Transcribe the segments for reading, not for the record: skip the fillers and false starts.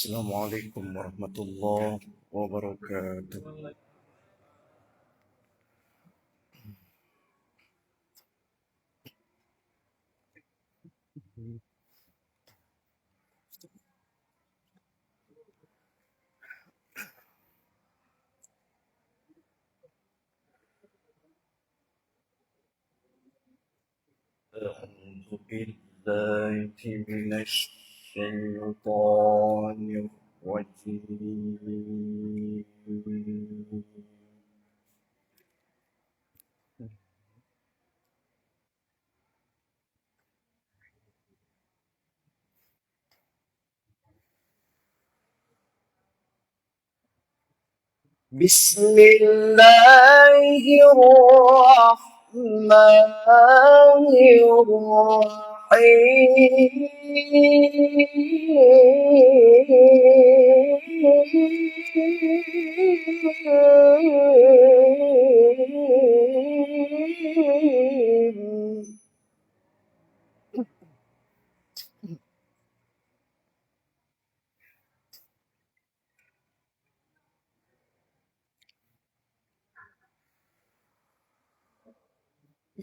Assalamualaikum warahmatullahi wabarakatuh. أعوذ بالله من الشيطان الرجيم. بسم الله الرحمن الرحيم.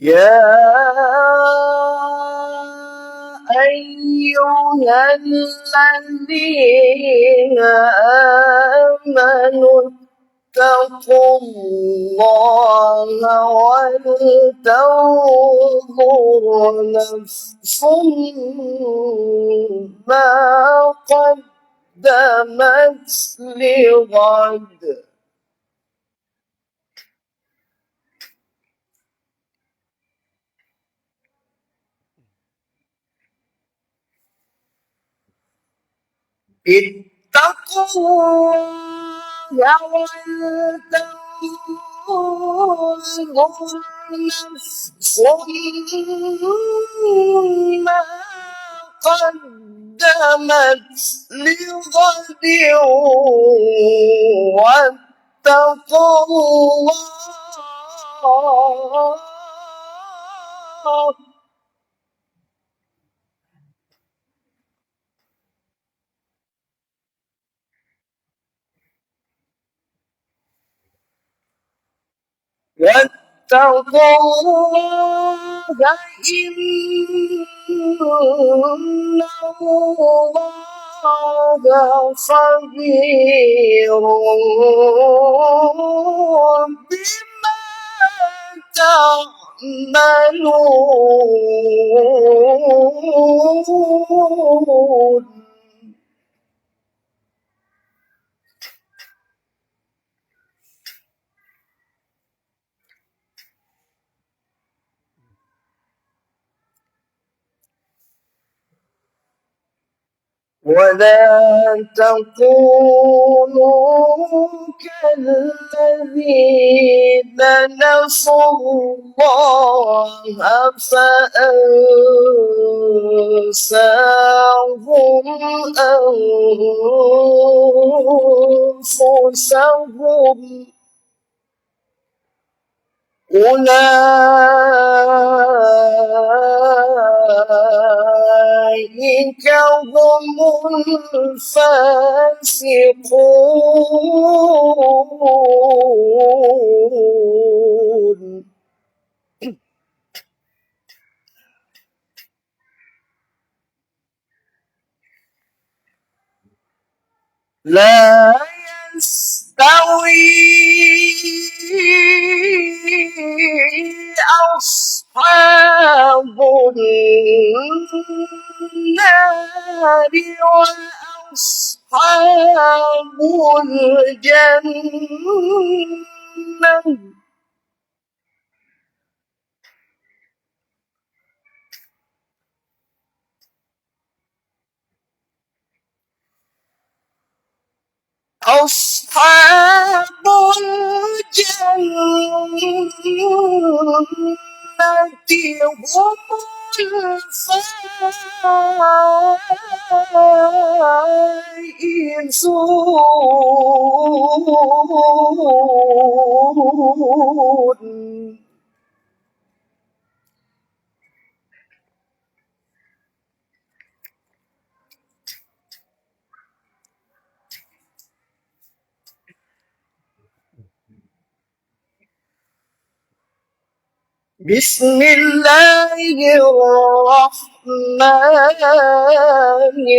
يا أيها الذين آمنوا اتقوا الله ولتنظر نفس ما قدمت لغد. اتقوا الله ولتنظر نفس ما قدمت لغد واتقوا الله واتقوا الله إن الله خبير بما تعملون. ولا تكونوا كالذين نسوا الله فأنساهم أنفسهم. أولئك هم الفاسقون. لا يستوي أصحاب النار وأصحاب الجنة أصحاب الجنة هم الفائزون. بسم الله الرحمن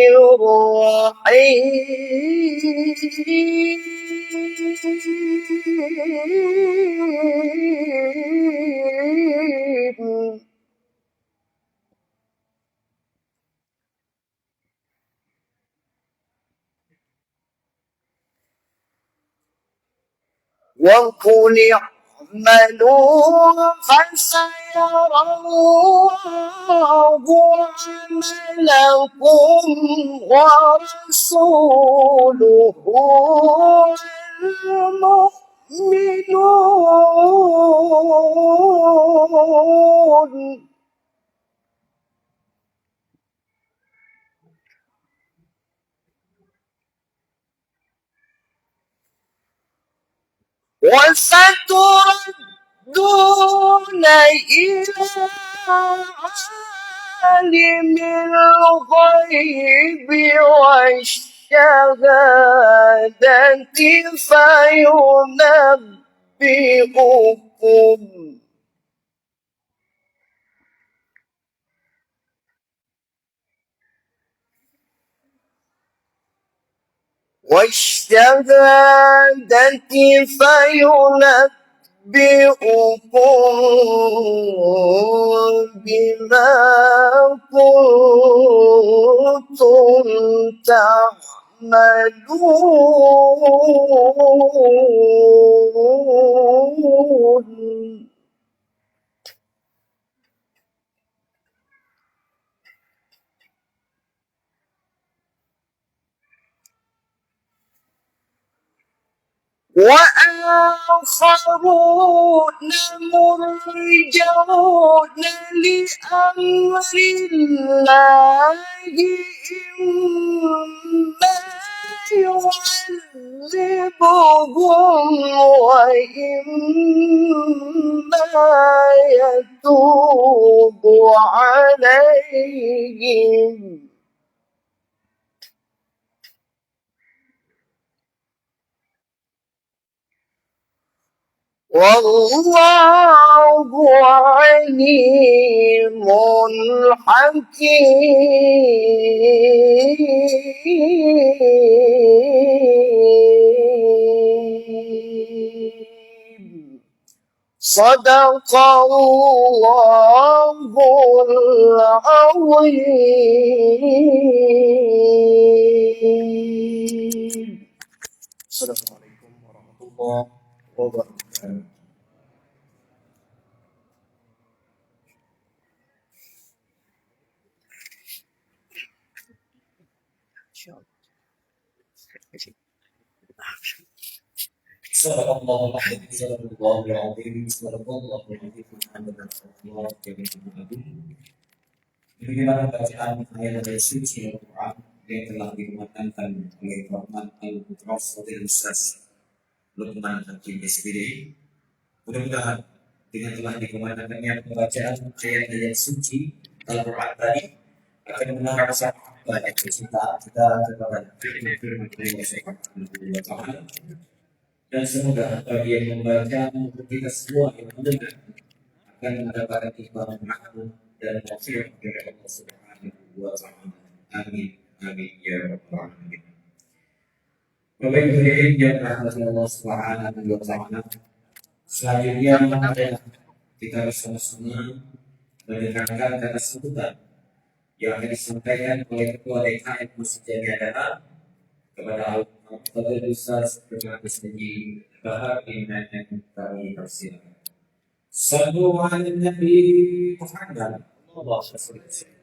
الرحيم. وقل اعملوا فسيرى الله عملكم ورسوله والمؤمنون. وستردون إلى عالم الغيب والشهادة فينبئكم بما كنتم تعملون. وآخرون مرجون لأمر الله إما يعذبهم وإما يتوب عليهم. والله عليم حكيم. صدق الله العظيم. السلام عليكم ورحمة الله وبركاته. صدق الله العظيم. صدق الله العظيم. صدق الله العظيم. محمد رسول الله Bagaimana bacaan ayat suci Al-Quran yang telah dikumandangkan oleh Rahman Al-Qudras Fadil Ustaz Luqman Hakim SPD. Mudah-mudahan dengan telah dikumandangkannya pembacaan ayat-ayat suci Al-Quran tadi akan menambah rasa banyak kecintaan kita kepada firman Allah Subhanahu wa Ta'ala. Dan semoga bagi yang membaca untuk kita semua yang mendengar akan mendapatkan ikhlas rahmat dan maghfirah dari Allah Subhanahu wa Ta'ala. Amin. Amin ya rabbal alamin. Bapak Ibu hadirin yang dirahmati Allah Subhanahu wa Ta'ala. Selanjutnya adalah kita bersama-sama mendengarkan kata sambutan yang akan disampaikan oleh Ketua DKM Masjid Jami Adana kepada Al-Fadhil Ustaz Berkabis Haji Bahar Iman yang kami persilakan. Sallu ala Nabi Muhammad. Allahumma shalli alaihi wasallam.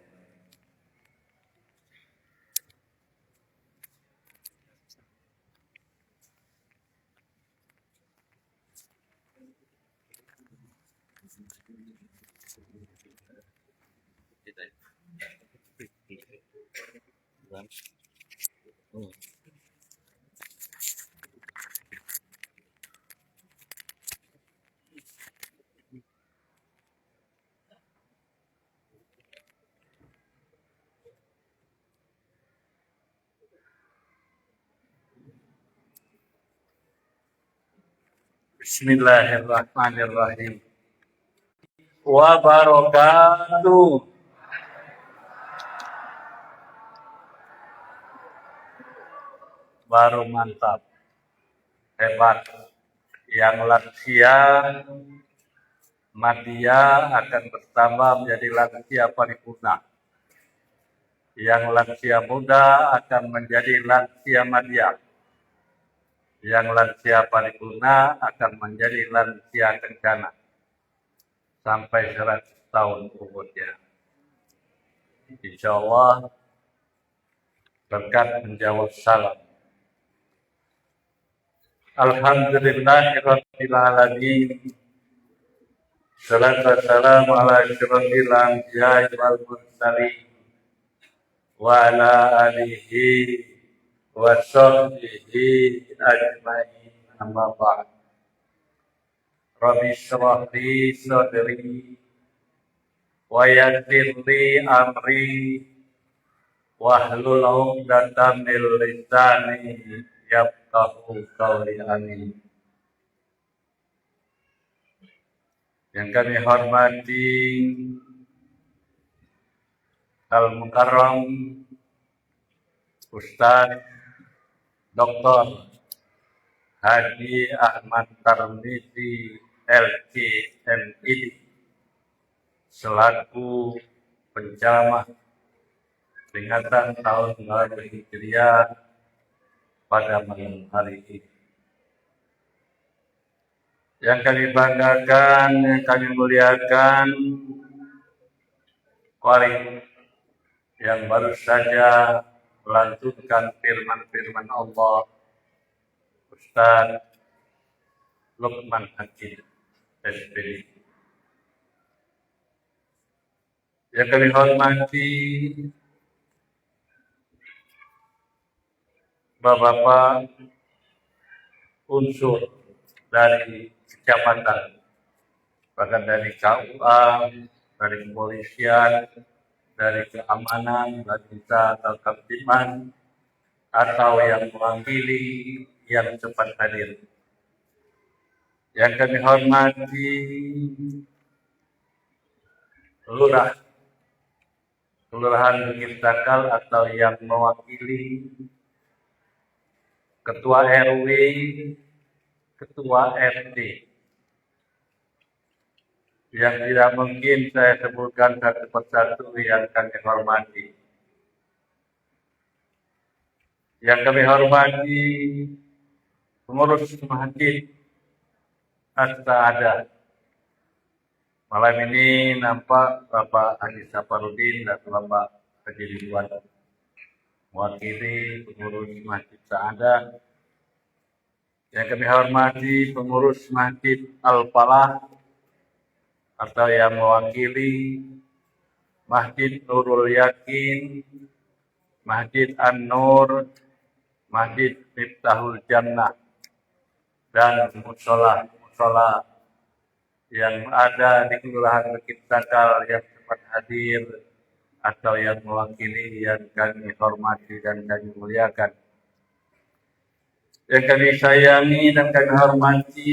Bismillahirrahmanirrahim. Wabarakatuh. Baru mantap. Hebat. Yang lansia madya akan bertambah menjadi lansia paripurna. Yang lansia muda akan menjadi lansia madya. Yang lansia paripurna akan menjadi lansia kencana. Sampai 100 tahun umurnya. Insya Allah berkat menjawab salam. Alhamdulillahirabbil alamin. Salatu wassalamu ala asyrofil anbiya'i wal mursalin wa ala alihi wa sahbihi ajma'in. Amma ba'd. Rabbi shrah li sadri wa yassir li amri wahlul 'uqdatam min lisani yafqahu qawli. Amin. Yang kami hormati Al-Mukarram Ustaz Dr. Haji Ahmad Tarmizi LCMID selaku penceramah peringatan tahun baru Hijriah pada malam hari ini. Yang kami banggakan, yang kami muliakan, qari yang baru saja melantunkan firman-firman Allah, Ustaz Luqman Hakim SPD. Yang kami hormati Bapak-bapak unsur dari kecamatan, bahkan dari KUA, dari kepolisian, dari keamanan, Babinsa atau Kamtiman, atau yang mewakili yang cepat hadir. Yang kami hormati Lurah, Kelurahan Bukit Takal atau yang mewakili Ketua RW, Ketua RT. Yang tidak mungkin saya sebutkan satu persatu yang kami hormati. Yang kami hormati pengurus masjid As-Sa'adah. Malam ini nampak Bapak Haji Saparudin dan Bapak Haji Ridwan mewakili pengurus Masjid Sa'adah. Yang kami hormati pengurus Masjid Al-Falah atau yang mewakili Masjid Nurul Yakin, Masjid An-Nur, Masjid Miftahul Jannah, dan musola yang ada di Kelurahan Bukit Takal yang cepat hadir atau yang mewakili yang kami hormati dan kami muliakan. Yang kami sayangi dan kami hormati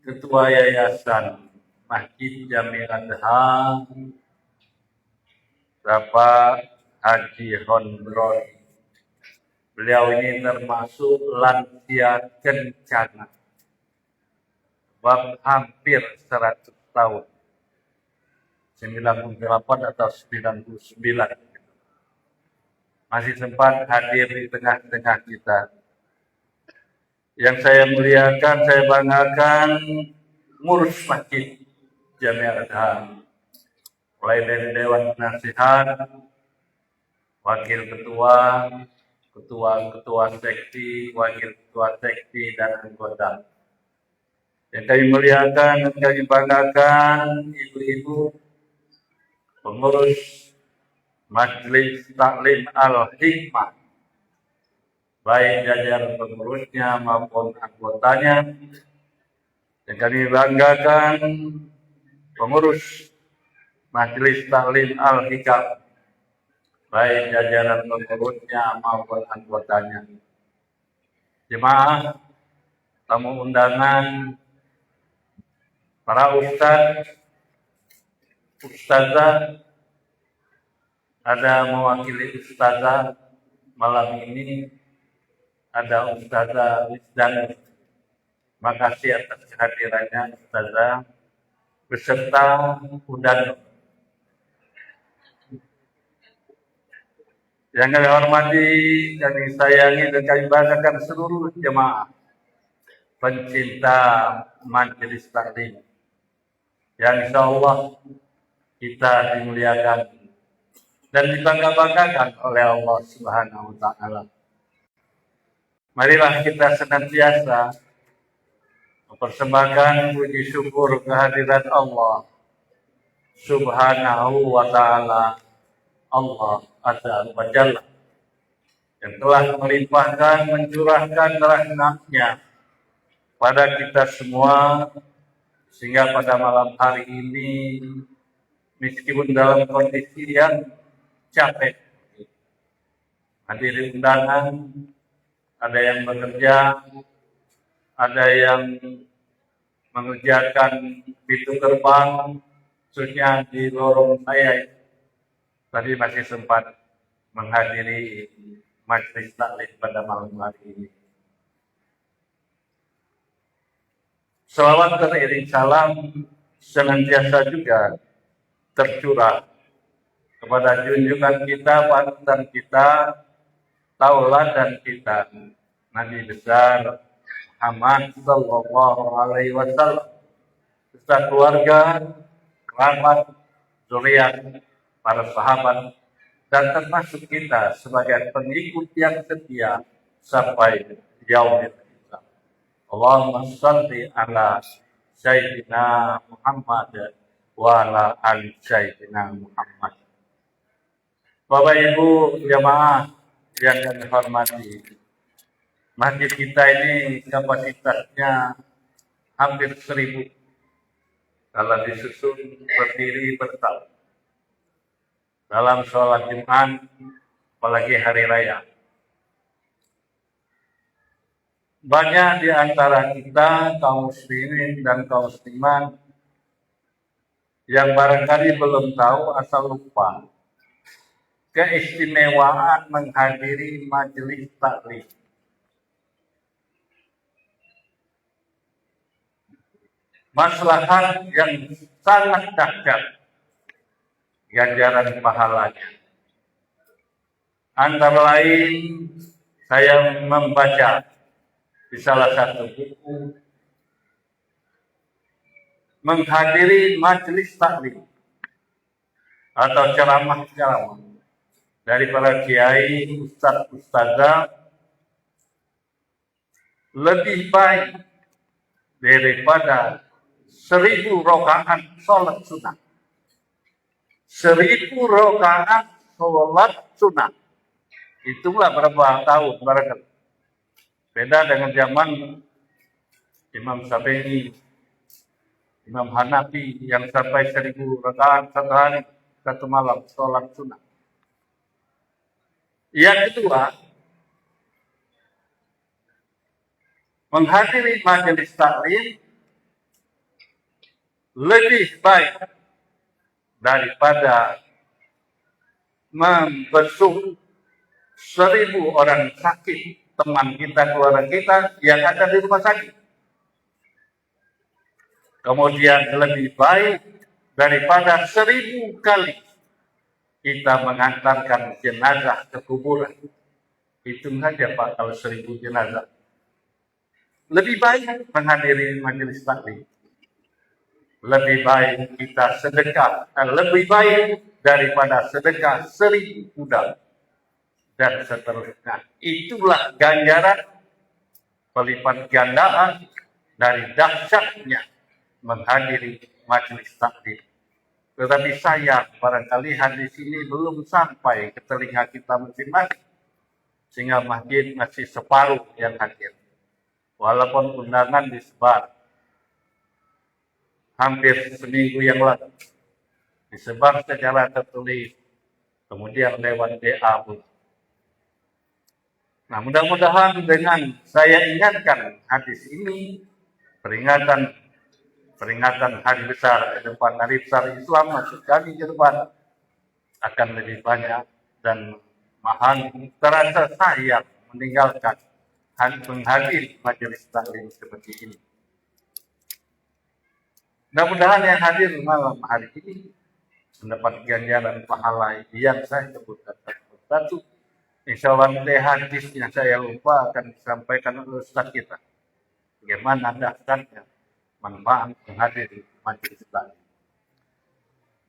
Ketua Yayasan Masjid Jami Adha, Bapak Haji Hondron. Beliau ini termasuk lansia kencana, hampir 100 tahun. 98 atau 99. Masih sempat hadir di tengah-tengah kita. Yang saya muliakan, saya banggakan, ngurus masjid Jami Adha. Mulai dari Dewan Nasihat, Wakil Ketua, Ketua Seksi, Wakil Ketua Seksi, dan anggota. Yang kami muliakan dan kami banggakan, ibu-ibu, pengurus Majelis Taklim Al-Hikmah, baik jajaran pengurusnya maupun anggotanya. Yang kami banggakan, pengurus Majelis Taklim Al-Hikam, baik jajaran pengurusnya maupun anggotanya. Jemaah, tamu undangan, para ustadz, ustazah, ada mewakili ustazah malam ini, ada Ustazah Wisdan. Makasih atas kehadirannya Ustazah beserta undangan. Yang kami hormati, kami sayangi dan kami banggakan seluruh jemaah pencinta majelis taklim yang insya Allah kita dimuliakan dan dibangga-banggakan oleh Allah Subhanahu wa Ta'ala. Marilah kita senantiasa mempersembahkan puji syukur kehadirat Allah Subhanahu wa Ta'ala, Allah Azza wa Jalla, yang telah melimpahkan, mencurahkan rahmat-Nya pada kita semua, sehingga pada malam hari ini, meskipun dalam kondisi yang capek, hadirin undangan, ada yang bekerja, ada yang mengerjakan pintu gerbang, khususnya di lorong saya, tadi masih sempat menghadiri majelis taklim pada malam hari ini. Salawat dan iring salam senantiasa juga tercurah kepada junjungan kita, panutan kita, tauladan kita, Nabi besar Muhammad Sallallahu Alaihi Wasallam, beserta keluarga, kerabat, zuriat, para sahabat, dan termasuk kita sebagai pengikut yang setia sampai yaumil qiyamah. Allahumma shalli ala Sayyidina Muhammad wa ala ali Sayyidina Muhammad. Bapak Ibu jamaah yang kami hormati, masjid kita ini kapasitasnya hampir 1.000 kalau disusun berdiri bertahun. Dalam sholat Jumat, apalagi hari raya. Banyak di antara kita, kaum muslimin dan kaum muslimat, yang barangkali belum tahu asal lupa keistimewaan menghadiri majelis taklim. Maslahat yang sangat dahsyat ganjaran pahalanya. Antara lain, saya membaca di salah satu buku menghadiri majelis taklim atau ceramah-ceramah dari para kiai, ustaz-ustazah lebih baik daripada 1.000 rakaat sholat sunnah. 1.000 rakaat sholat sunnah. Itulah berapa tahun barangkali. Beda dengan zaman Imam Syafi'i, Imam Hanafi yang sampai 1.000 rakaat satu hari, satu malam sholat sunnah. Yang kedua, menghadiri majelis taklim lebih baik daripada membesuk 1.000 orang sakit, teman kita, keluarga kita yang ada di rumah sakit. Kemudian lebih baik daripada 1.000 kali kita mengantarkan jenazah ke kuburan. Hitung saja Pak, kalau 1.000 jenazah. Lebih baik menghadiri majelis taklim. Lebih baik kita sedekah, lebih baik daripada sedekah 1.000 kuda, dan seterusnya. Itulah ganjaran pelipat gandaan dari dahsyatnya menghadiri majelis taklim. Tetapi sayang, barangkali hadis ini belum sampai ke telinga kita masing-masing, sehingga masjid masih separuh yang hadir. Walaupun undangan disebar hampir seminggu yang lalu, disebar secara tertulis, kemudian lewat DA pun. Nah, mudah-mudahan dengan saya ingatkan hadis ini, peringatan peringatan hari besar ke depan, hari besar Islam masuk kali ke depan akan lebih banyak dan terasa sayang meninggalkan menghadiri majelis taklim seperti ini. Mudah-mudahan yang hadir malam hari ini mendapat ganjaran pahala yang saya sebutkan satu. Insya Allah nilai hadis yang saya lupa akan disampaikan oleh Ustaz kita. Bagaimana dahsyatnya manfaat menghadiri majelis taklim.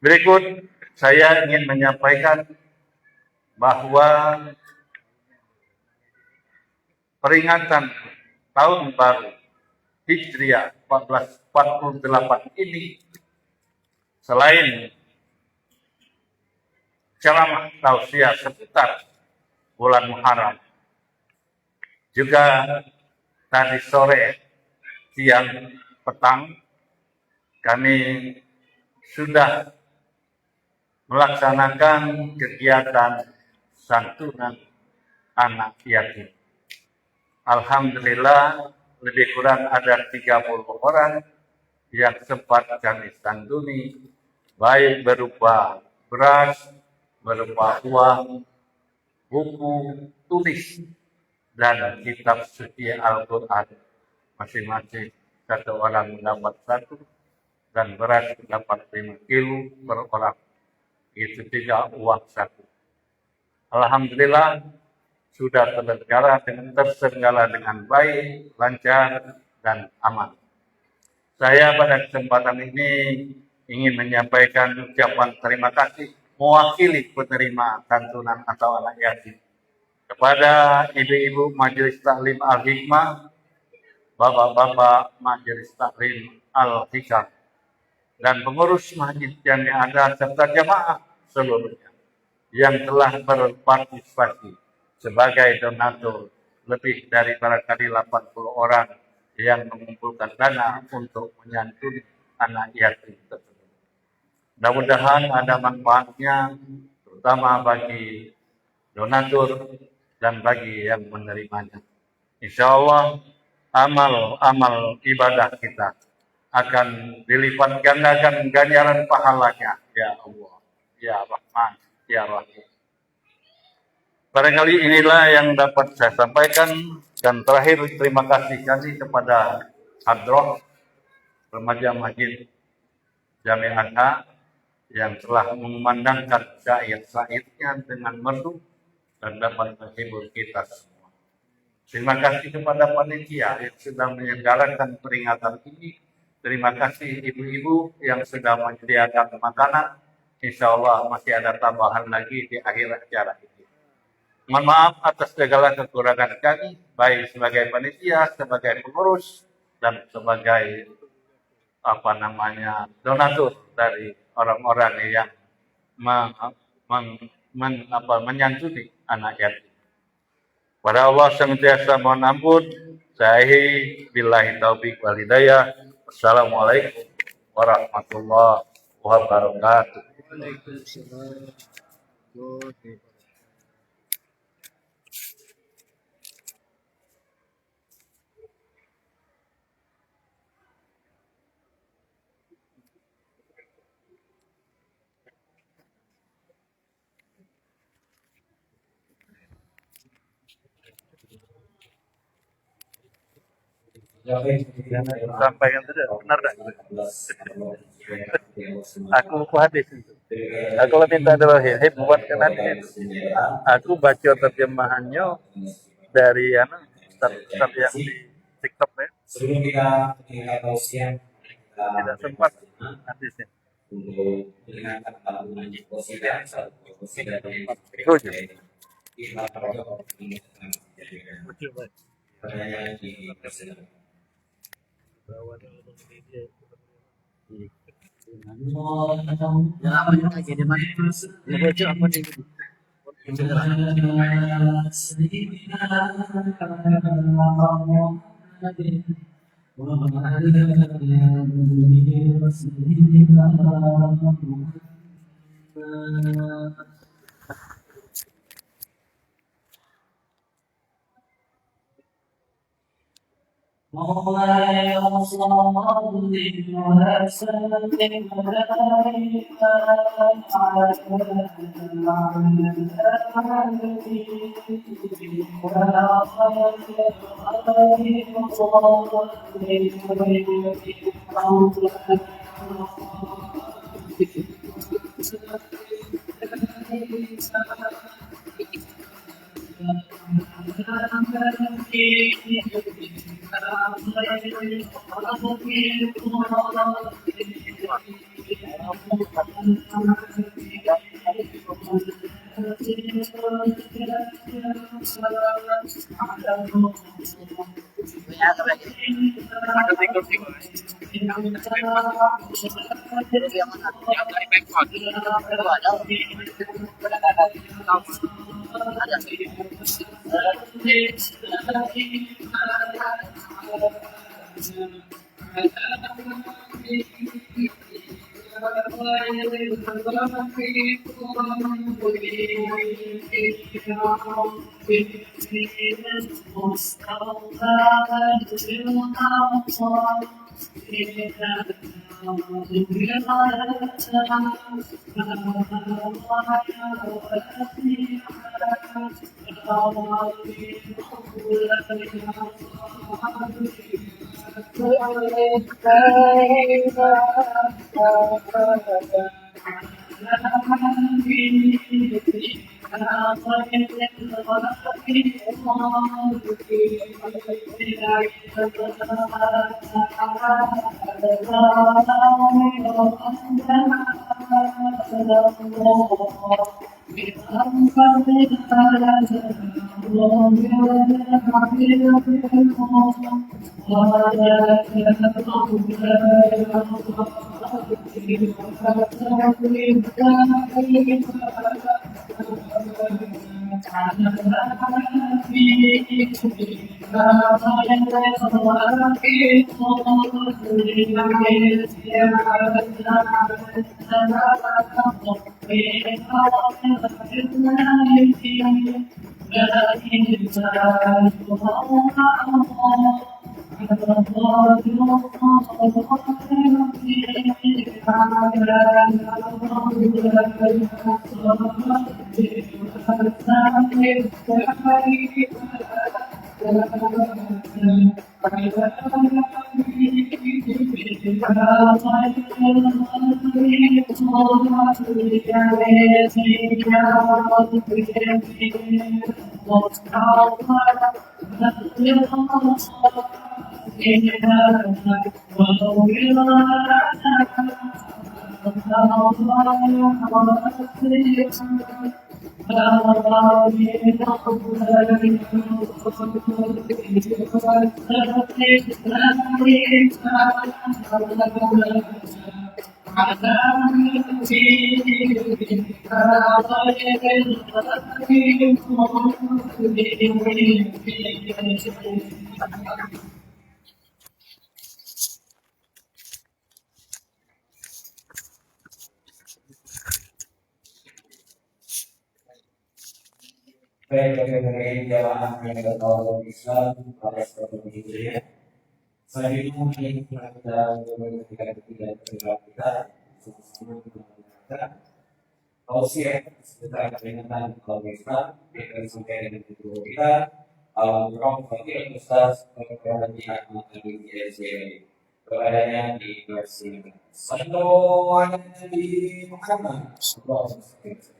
Berikut saya ingin menyampaikan bahwa peringatan tahun baru Hijriah 1448 ini selain ceramah tausiah seputar bulan Muharram, juga tadi sore, siang, petang kami sudah melaksanakan kegiatan santunan anak yatim. Alhamdulillah lebih kurang ada 30 orang yang sempat kami santuni, baik berupa beras, berupa uang, buku tulis, dan kitab suci Al-Quran. Masing-masing satu orang mendapat satu, dan beras mendapat 5 kilo per orang. Itu tidak uang satu. Alhamdulillah sudah terselenggara dengan baik, lancar, dan aman. Saya pada kesempatan ini ingin menyampaikan ucapan terima kasih mewakili penerima santunan atau anak yatim kepada ibu-ibu Majelis Taklim Al-Hikmah, bapak-bapak Majelis Taklim Al-Hikam, dan pengurus masjid yang ada serta jamaah seluruhnya yang telah berpartisipasi sebagai donatur lebih dari barangkali 80 orang yang mengumpulkan dana untuk menyantuni anak yatim tersebut. Mudah-mudahan ada manfaatnya, terutama bagi donatur dan bagi yang menerimanya. Insya Allah amal ibadah kita akan dilipat gandakan ganjaran pahalanya. Ya Allah, Ya Rahman, Ya Rahim. Barangkali inilah yang dapat saya sampaikan, dan terakhir terima kasih kami kepada Hadroh Remaja Masjid Jami'ah yang telah memandangkan syair-syairnya dengan merdu dan dapat menghibur kita semua. Terima kasih kepada panitia yang sudah menyelenggarakan peringatan ini. Terima kasih ibu-ibu yang sudah menyediakan makanan. Insya Allah masih ada tambahan lagi di akhir acara ini. Mohon maaf atas segala kekurangan kami, baik sebagai panitia, sebagai pengurus, dan sebagai donatur dari orang-orang yang menyantuni anak yatim. Pada Allah senantiasa mohon ampun. Saya billahi taufik wal hidayah. Wassalamualaikum warahmatullahi wabarakatuh. Sampaikan tadi benar tak? Aku buku hadis itu. Aku minta adalah hib buatkan hadis. Aku baca terjemahannya dari Ustaz yang di TikTok ya. Sebelum kita tausiah, Tidak sempat hadisnya. untuk mendengarkan lagu qasidah qasidah dari kita perlu menjadikan pertanyaan di persidangan. مولاي صل وسلم عليك Baik, bagi jamaah yang bertolong Islam pada seperti itu ya. Selanjutnya mungkin kita memberikan ketiga kita sama-sama kita tausiah seputar peringatan kalau Islam kita sampaikan dengan guru kita Al-Mukarram Fakir Ustaz Al-Mukarram Ahmad Al-Jaziri kepadanya di versi Sallallahu Alaihi Muhammad Sallallahu Alaihi Wasallam.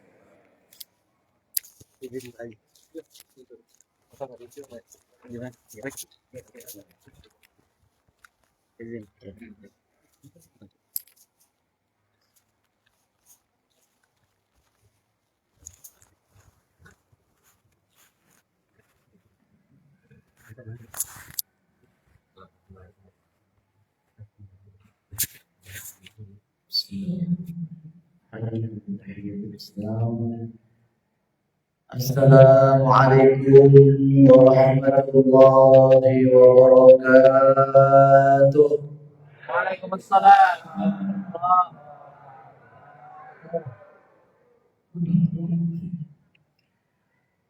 Assalamualaikum warahmatullahi wabarakatuh. Waalaikumsalam.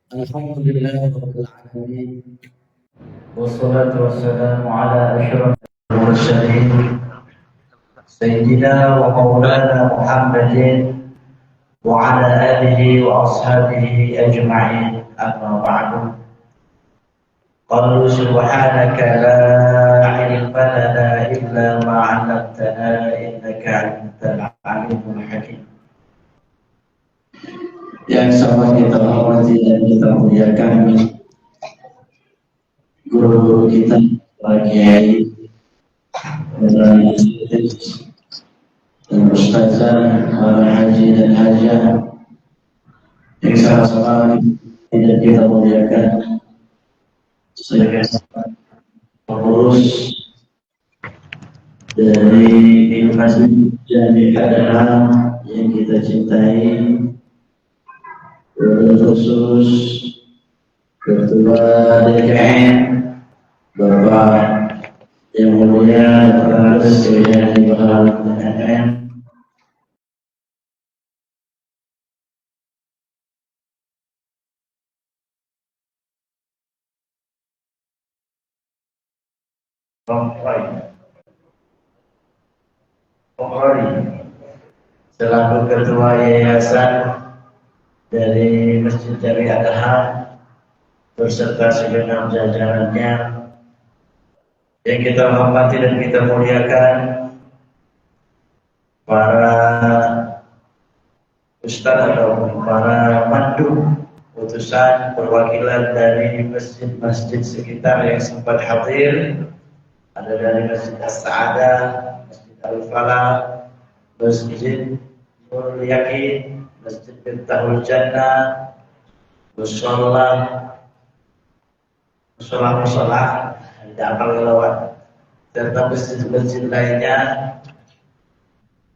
Alhamdulillahirabbil alamin. والصلاة والسلام على أشرف المرسلين سيدنا ومولانا محمد وعلى آله وأصحابه أجمعين. أما بعد، قالوا سبحانك لا علم لنا إلا ما علمتنا إنك أنت العليم الحكيم. Yang sama kita hormati dan kita muliakan guru-guru kita, para kiai, para dan ustazah, para haji dan hajah yang sama-sama tidak kita muliakan sebagai pengurus dari masjid Jami Adalah yang kita cintai, khusus Ketua DKM Bapak yang mulia Bapak Sekjen Bapak DKM, Pemrori selaku Ketua Yayasan dari Masjid Jami Adalah berserta segenap jajarannya yang kita hormati dan kita muliakan, para ustaz atau para mandu utusan perwakilan dari masjid-masjid sekitar yang sempat hadir. Ada dari Masjid As-Sa'adah, Masjid Al-Falah, Masjid Nurul Yakin, Masjid Miftahul Jannah, musola tidak apa lewat, serta masjid-masjid lainnya.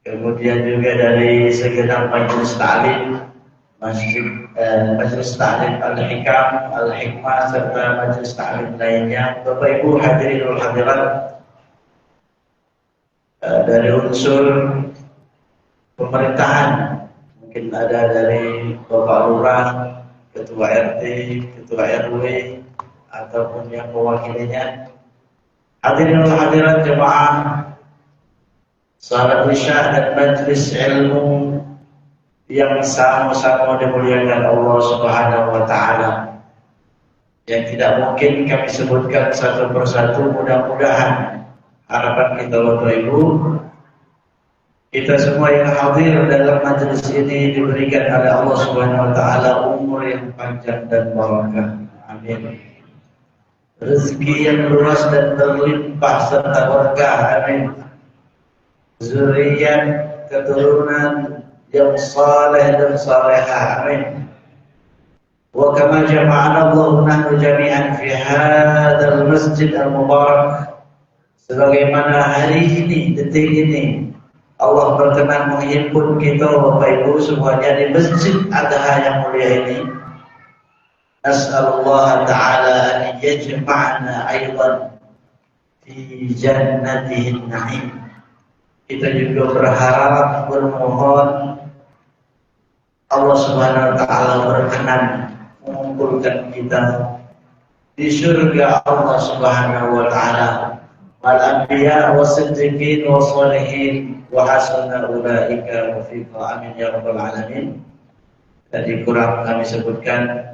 Kemudian juga dari segenap majelis ta'lim, majelis ta'lim Al-Hikam, Al-Hikmah, serta majelis ta'lim lainnya. Bapak Ibu hadirin wal hadirat, dari unsur pemerintahan mungkin ada dari Bapak Lurah, Ketua RT, Ketua RW, ataupun yang mewakilinya. Hadirin wal hadirat jemaah salat isya dan majlis ilmu yang sama-sama dimuliakan Allah Subhanahu wa taala, yang tidak mungkin kami sebutkan satu persatu. Mudah-mudahan harapan kita Bapak Ibu, kita semua yang hadir dalam majelis ini diberikan oleh Allah Subhanahu wa taala umur yang panjang dan barakah. Amin. Rezeki yang luas dan berlimpah serta berkah. Amin. Zuriat keturunan yang saleh dan salehah. Amin. Wa kama jama'ana Allah nahnu jami'an fi hadzal masjid al-mubarak, sebagaimana hari ini, detik ini Allah berkenan menghimpun kita Bapak Ibu semuanya di Masjid Adha yang mulia ini. Nas'alullah ta'ala an yajma'na aydan fi jannatihin na'im. Kita juga berharap, bermohon Allah Subhanahu wa taala berkenan mengumpulkan kita di surga Allah Subhanahu wa taala. Wal anbiya wasiddiqin wassalihin wa hasuna ulaika rafiqa. Amin ya rabbal alamin. Tadi kurang kami sebutkan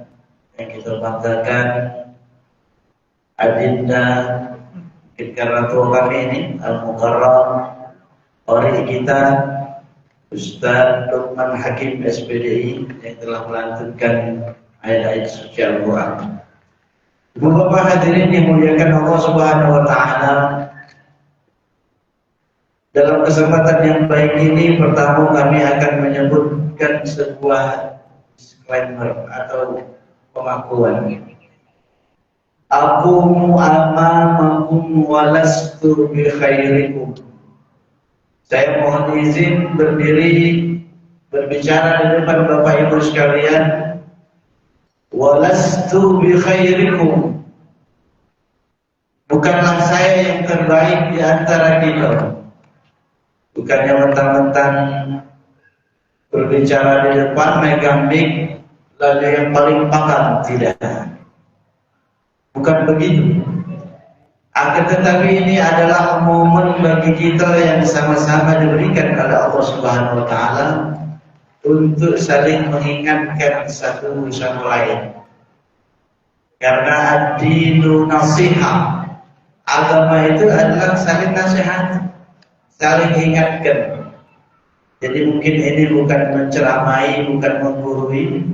yang kita banggakan adinda karena tua kami ini al-mukarram, oleh kita Ustaz Luqman Hakim SPDI yang telah melantunkan ayat-ayat suci Al-Quran. Ibu bapak hadirin yang dimuliakan Allah Subhanahu wa taala, dalam kesempatan yang baik ini pertama kami akan menyebutkan sebuah disclaimer atau pengakuan. Aqumu amamakum walastu bi khairikum. Saya mohon izin berdiri berbicara di depan Bapak Ibu sekalian. Walastu bi khairikum. Bukanlah saya yang terbaik di antara kita. Bukannya mentang-mentang berbicara di depan megang mic lalu yang paling pakar, tidak. Bukan begitu. Akan tetapi ini adalah momen bagi kita yang sama-sama diberikan oleh Allah Subhanahu wa taala untuk saling mengingatkan satu sama lain. Karena ad-dinu nasiha. Agama itu adalah saling nasihat, saling ingatkan. Jadi mungkin ini bukan menceramai, bukan menggurui,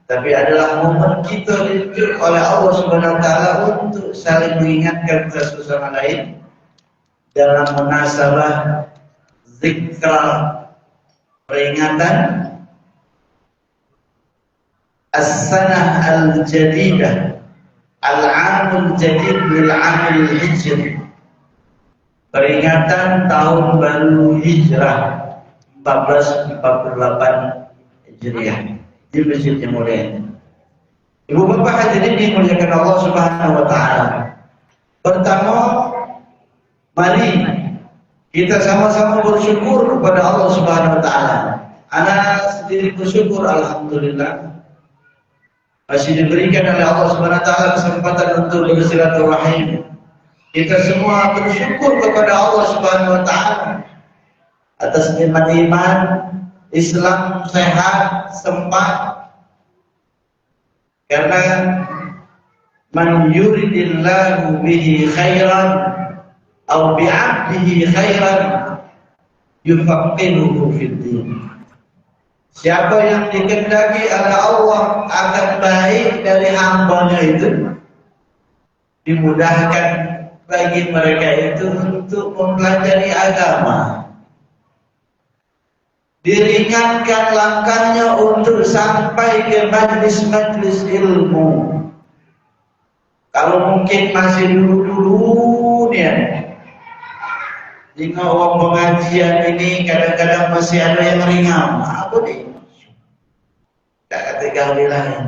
tapi adalah momen kita ditunjuk oleh Allah Subhanahu wa taala untuk saling mengingatkan satu sama lain dalam munasabah zikra, peringatan as-sanah al-jadidah, al-'amul jadid lil 'amil hijri, peringatan tahun baru hijrah 1448 Hijriah di Masjid yang mulia. Ibu bapak hadirin dimuliakan Allah Subhanahu wa taala. Pertama, mari kita sama-sama bersyukur kepada Allah Subhanahu wa taala. Ana sendiri bersyukur, alhamdulillah masih diberikan oleh Allah Subhanahu wa taala kesempatan untuk bersilaturahim. Kita semua bersyukur kepada Allah Subhanahu wa taala atas nikmat iman, Islam sehat, sempat. Karena man yuridillahu bihi khairan aw bi'abdihi khairan yufaqihuhu fid din. Siapa yang dikehendaki oleh Allah akan baik dari hambanya itu, dimudahkan bagi mereka itu untuk mempelajari agama. Diringankan langkahnya untuk sampai ke majlis-majlis ilmu. Kalau mungkin masih dulu-dulu nih, jika orang pengajian ini kadang-kadang masih ada yang ringan, apa nih? Tak kata kali lain.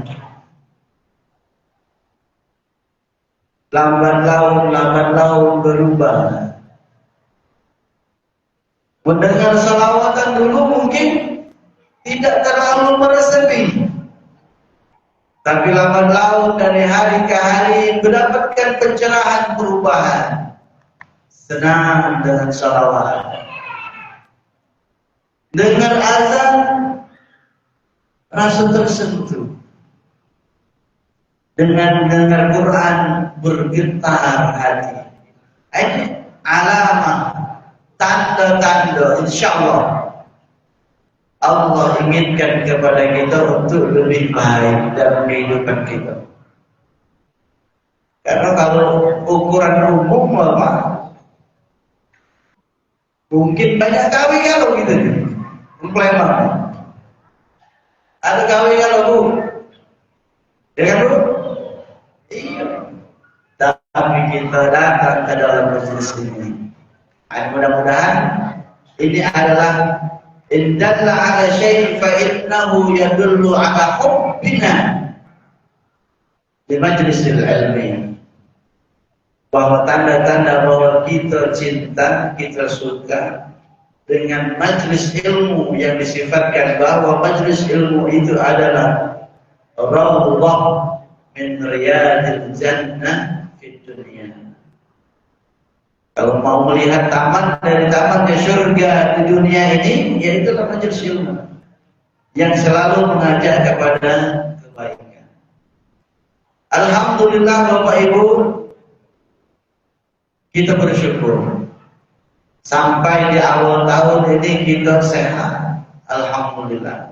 Lambat laun berubah. Mendengar salawatan dulu mungkin tidak terlalu meresapi, tapi lambat laun dari hari ke hari mendapatkan pencerahan, perubahan. Senang dengan salawat. Dengar azan rasa tersentuh. Dengan dengar Quran bergetar hati. Ini alamat, tanda-tanda insyaallah Allah inginkan kepada kita untuk lebih baik dalam kehidupan kita. Karena kalau ukuran umum apa, mungkin banyak kawin kalau gitu, komplemen. Ada kawin kalau bu, ya kan bu? Iya. Tapi kita datang ke dalam majelis ini. Mudah-mudahan ini adalah indalla ala syai' fa innahu yadullu ala hubbina di majlisil ilmi, bahwa tanda-tanda bahwa kita cinta, kita suka dengan majlis ilmu yang disifatkan bahwa majlis ilmu itu adalah rawdah min riyadil jannah fid dunya. Kalau mau melihat taman dari taman ke surga di dunia ini, yaitu majelis ilmu yang selalu mengajak kepada kebaikan. Alhamdulillah Bapak Ibu, kita bersyukur sampai di awal tahun ini kita sehat, alhamdulillah.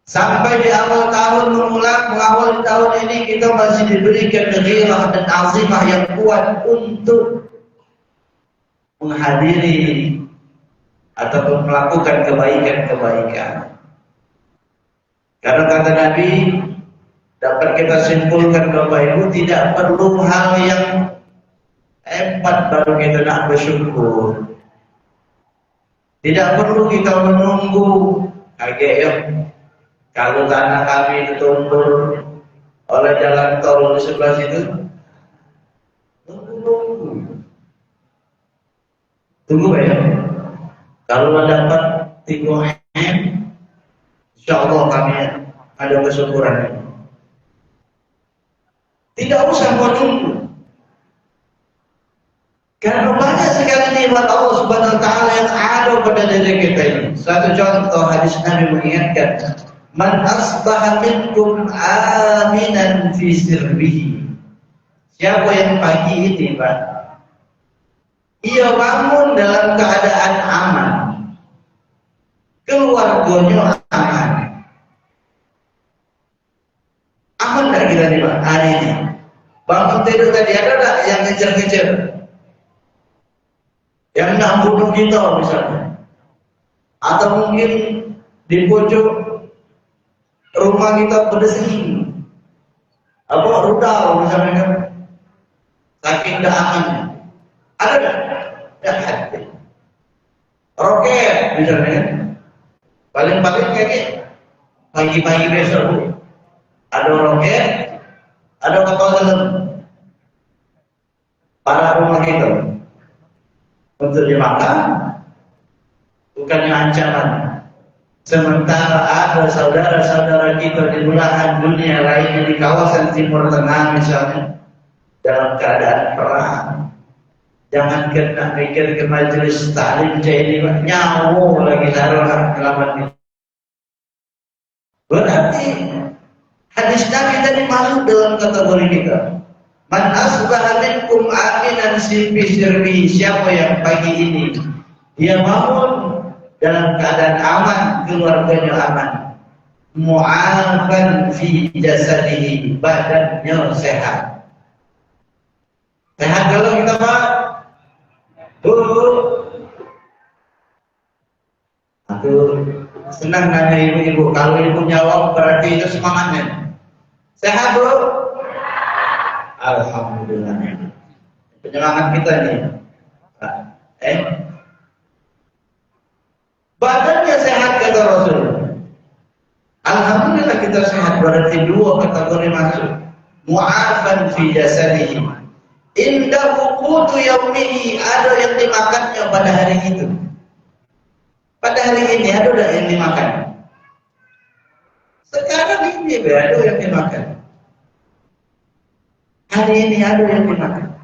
Sampai di awal tahun mengawal tahun ini kita masih diberikan ghirah dan azimah yang kuat untuk menghadiri ataupun melakukan kebaikan-kebaikan. Karena kata Nabi, dapat kita simpulkan Bapak Ibu, tidak perlu hal yang hebat baru kita nak bersyukur. Tidak perlu kita menunggu kaget ya. Kalau tanah kami ditumbur oleh jalan tol di sebelah situ, tunggu ya. Kalau dapat 3 M, insya Allah kami ada kesyukuran. Tidak usah menunggu. Karena banyak sekali nikmat Allah Subhanahu wa taala yang ada pada diri kita ini. Satu contoh hadis Nabi mengingatkan, "Man asbaha minkum aminan fi sirbihi." Siapa yang pagi ini, Pak, ia bangun dalam keadaan aman, keluarganya aman. Aman tak kita nih, Pak, hari ini? Bangun tidur tadi ada tak yang ngejar-ngejar? Yang nak bunuh kita misalnya? Atau mungkin di pojok rumah kita berdesing, apa rudal misalnya kan? Saking tidak amannya. Ada tak? Tidak ada. Roket misalnya kan? Paling-paling kayak pagi-pagi besok ada roket, ada kapal selam pada rumah kita untuk dimakan, bukannya ancaman. Sementara ada saudara-saudara kita di belahan dunia lainnya, di kawasan Timur Tengah misalnya, dalam keadaan perang. Jangan kena mikir ke majelis taklim ini, nyawa lagi taruhan kelaman itu. Berarti hadis Nabi tadi masuk dalam kategori kita. Man asbaha minkum aminan fi sirbihi. Siapa yang pagi ini dia bangun dalam keadaan aman, keluarganya aman, mu'afan fi jasadihi, badannya sehat. Sehat kalau kita Pak? Aku senang nanya ibu-ibu. Kalau ibu jawab berarti itu semangatnya. Sehat bro? Alhamdulillah. Penyemangat kita nih. Badannya sehat kata Rasul. Alhamdulillah kita sehat. Berarti dua kategori masuk. Mu'afan fi jasadihi. Indahu qutu yaumihi, ada yang dimakannya pada hari itu. Pada hari ini ada yang dimakan. Sekarang ini ada yang dimakan. Hari ini ada yang dimakan.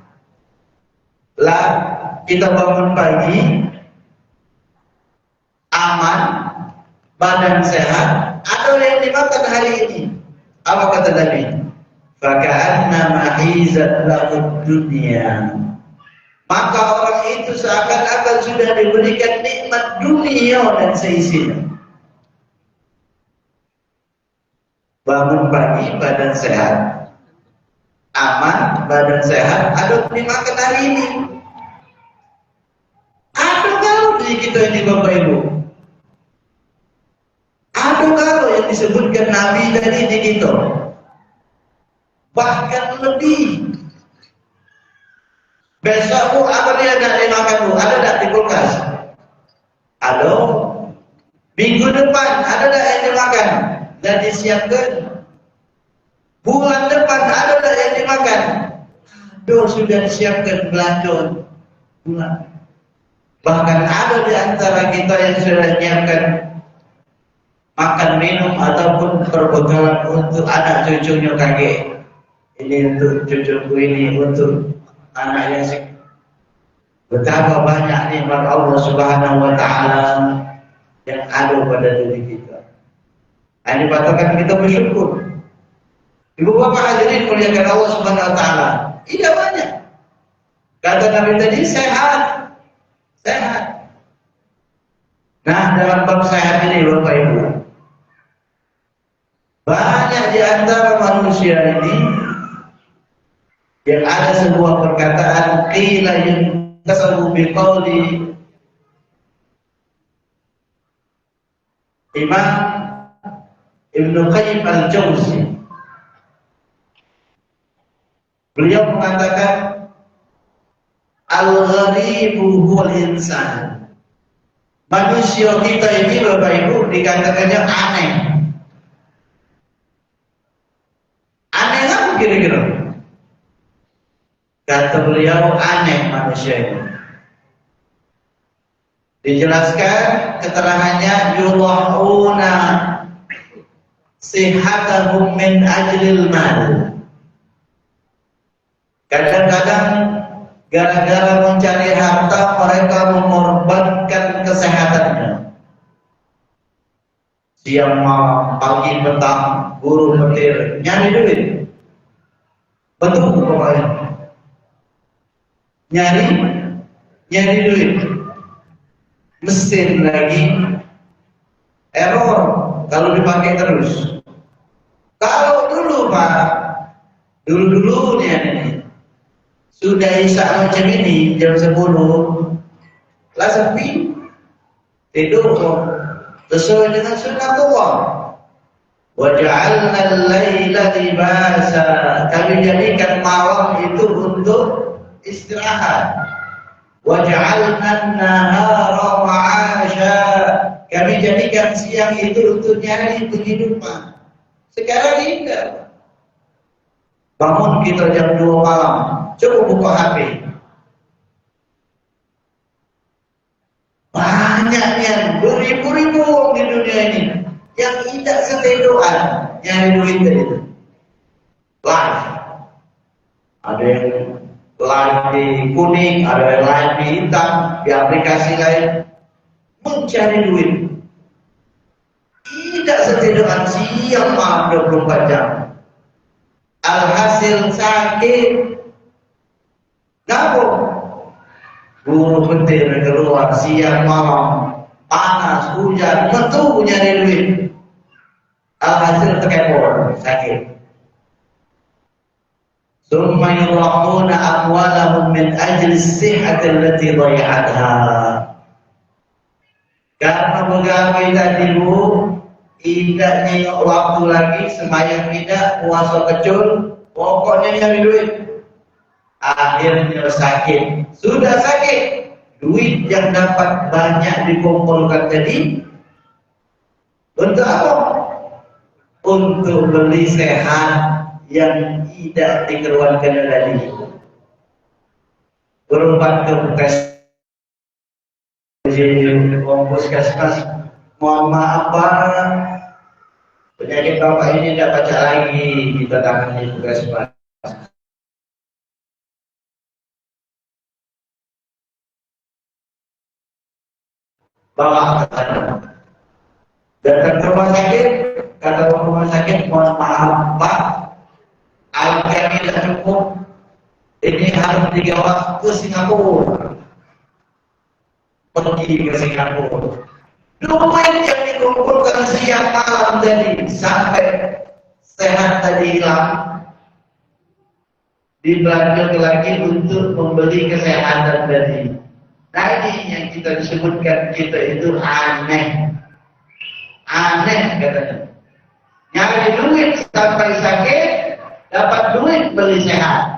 Lah kita bangun pagi, aman, badan sehat, ada yang dimakan hari ini. Apa kata Nabi? Faka'anna mahizat lahud dunia. Maka orang itu seakan-akan sudah diberikan nikmat dunia dan seisinya. Bangun pagi, badan sehat, aman, badan sehat, ada dimakan hari ini. Ada kalau di kita ini Bapak Ibu, ada kalau yang disebutkan Nabi tadi di kita, bahkan lebih. Besok Bu, apa dia nak dimakan Bu? Ada tak di kulkas? Ada. Minggu depan ada tak yang dimakan dan disiapkan? Bulan depan ada tak yang dimakan? Aduh, sudah disiapkan belanja bulan. Bahkan ada di antara kita yang sudah menyiapkan makan minum ataupun perbekalan untuk anak cucunya kakek. Ini untuk cucuku, ini untuk anak yang betapa banyak nikmat Allah Subhanahu wa taala yang ada pada diri kita. Ini patutkan kita bersyukur. Ibu bapak hadirin muliakan Allah Subhanahu wa taala. Tidak banyak. Kata Nabi tadi sehat. Sehat. Nah, dalam bab sehat ini Bapak Ibu, banyak di antara manusia ini yang ada sebuah perkataan qila yuntasabu biqauli Imam Ibnu Qayyim al-Jauzi. Beliau mengatakan al-gharibu huwal insan. Manusia kita ini Bapak Ibu dikatakannya aneh. Aneh apa kira-kira? Kata beliau aneh manusia ini. Dijelaskan keterangannya yudha'una sihatahum min ajlil mal. Kadang-kadang gara-gara mencari harta mereka mengorbankan kesehatannya. Siang malam, pagi petang, guru petir, nyari duit. Betul pokoknya. Nyari duit. Mesin lagi error kalau dipakai terus. Kalau dulu Pak, dulu nih sudah isya macam ini jam 10 lah sepi tidur sesuai dengan sunnatullah. Waja'alna al-laila libasa, kami jadikan malam itu untuk istirahat. Waja'alna an-nahara ma'asha, kami jadikan siang itu untuk nyari penghidupan. Sekarang tidak. Bangun kita jam 2 malam, coba buka HP. Banyaknya beribu-ribu orang di dunia ini yang tidak setedoan nyari duit dari itu. Live. Ada yang live di kuning, ada yang live di hitam, di aplikasi lain, mencari duit. Tidak setedoan siang malam 24 jam. Alhasil sakit. Ngapun? Guru petir keluar siang malam, panas, hujan, tentu nyari duit. Alhasil terkepor, sakit. Summa yuraquna amwalahum min ajli sihhati allati dhay'atha. Karena pegawai tadi Bu, tidak nyengok waktu lagi, sembahyang tidak, puasa kecil, pokoknya nyari duit. Akhirnya sakit. Sudah sakit, duit yang dapat banyak dikumpulkan tadi untuk apa? Untuk beli sehat yang tidak dikeluarkan tadi. Berobat ke puskesmas, mohon maaf Pak, penyakit Bapak ini tidak baca lagi, kita tangani puskesmas. Bawa ke sana. Datang ke rumah sakit, kata rumah sakit, mohon maaf Pak, air kami tidak cukup, ini harus dibawa ke Singapura. Pergi ke Singapura. Duit yang dikumpulkan siang malam tadi sampai sehat tadi hilang, dibelanjakan lagi untuk membeli kesehatan tadi. Tadi yang kita disebutkan kita itu aneh katanya. Nyari duit sampai sakit, dapat duit beli sehat.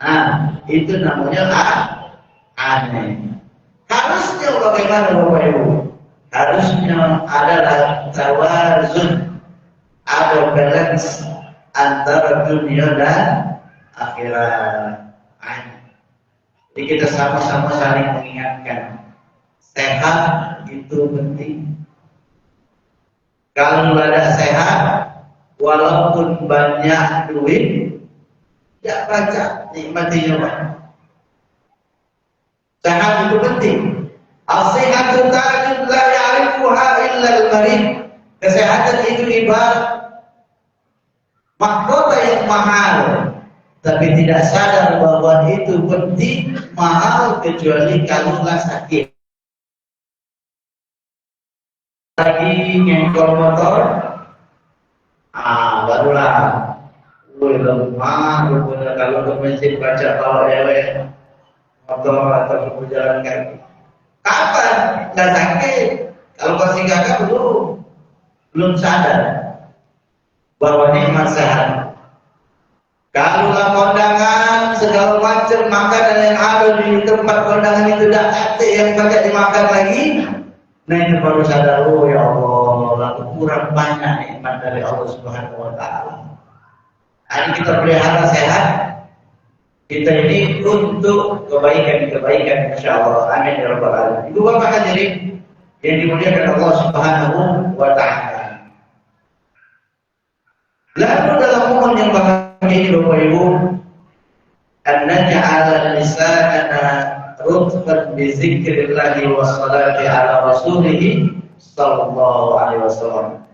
Nah, itu namanya aneh. Harusnya bagaimana Bapak Ibu? Harusnya adalah tawazun, ada balance antara dunia dan akhirat. Jadi kita sama-sama saling mengingatkan, sehat itu penting. Kalau ada sehat, walaupun banyak duit, tidak baca, nikmatinya Pak. Sehat itu penting. As-sihhatu ta'jud la ya'rifuha illa al-marid. Kesehatan itu ibarat mahkota yang mahal, tapi tidak sadar bahwa itu penting, mahal kecuali kalaulah sakit. Lagi ngekor motor, barulah lemah, kalau ke masjid baca bawa lewat motor atau berjalan kaki. Kapan? Nggak sakit. Kalau masih gagah belum sadar bahwa nikmat sehat. Kalau kondangan segala macam makanan yang ada di tempat kondangan itu tidak ada yang banyak dimakan lagi, nah itu baru sadar, oh ya Allah, aku kurang banyak nikmat dari Allah Subhanahu Wa Taala. Hari kita pelihara sehat, kita ini untuk kebaikan, insya Allah. Amin ya rabbal alamin. Ibu bapak hadirin yang dimuliakan Allah Subhanahu Wa Taala. Lalu dalam momen yang bahagia ini Bapak Ibu, an ja'ala lisanana rutban bi dzikrillah wa salati ala rasulih sallallahu alaihi wasallam.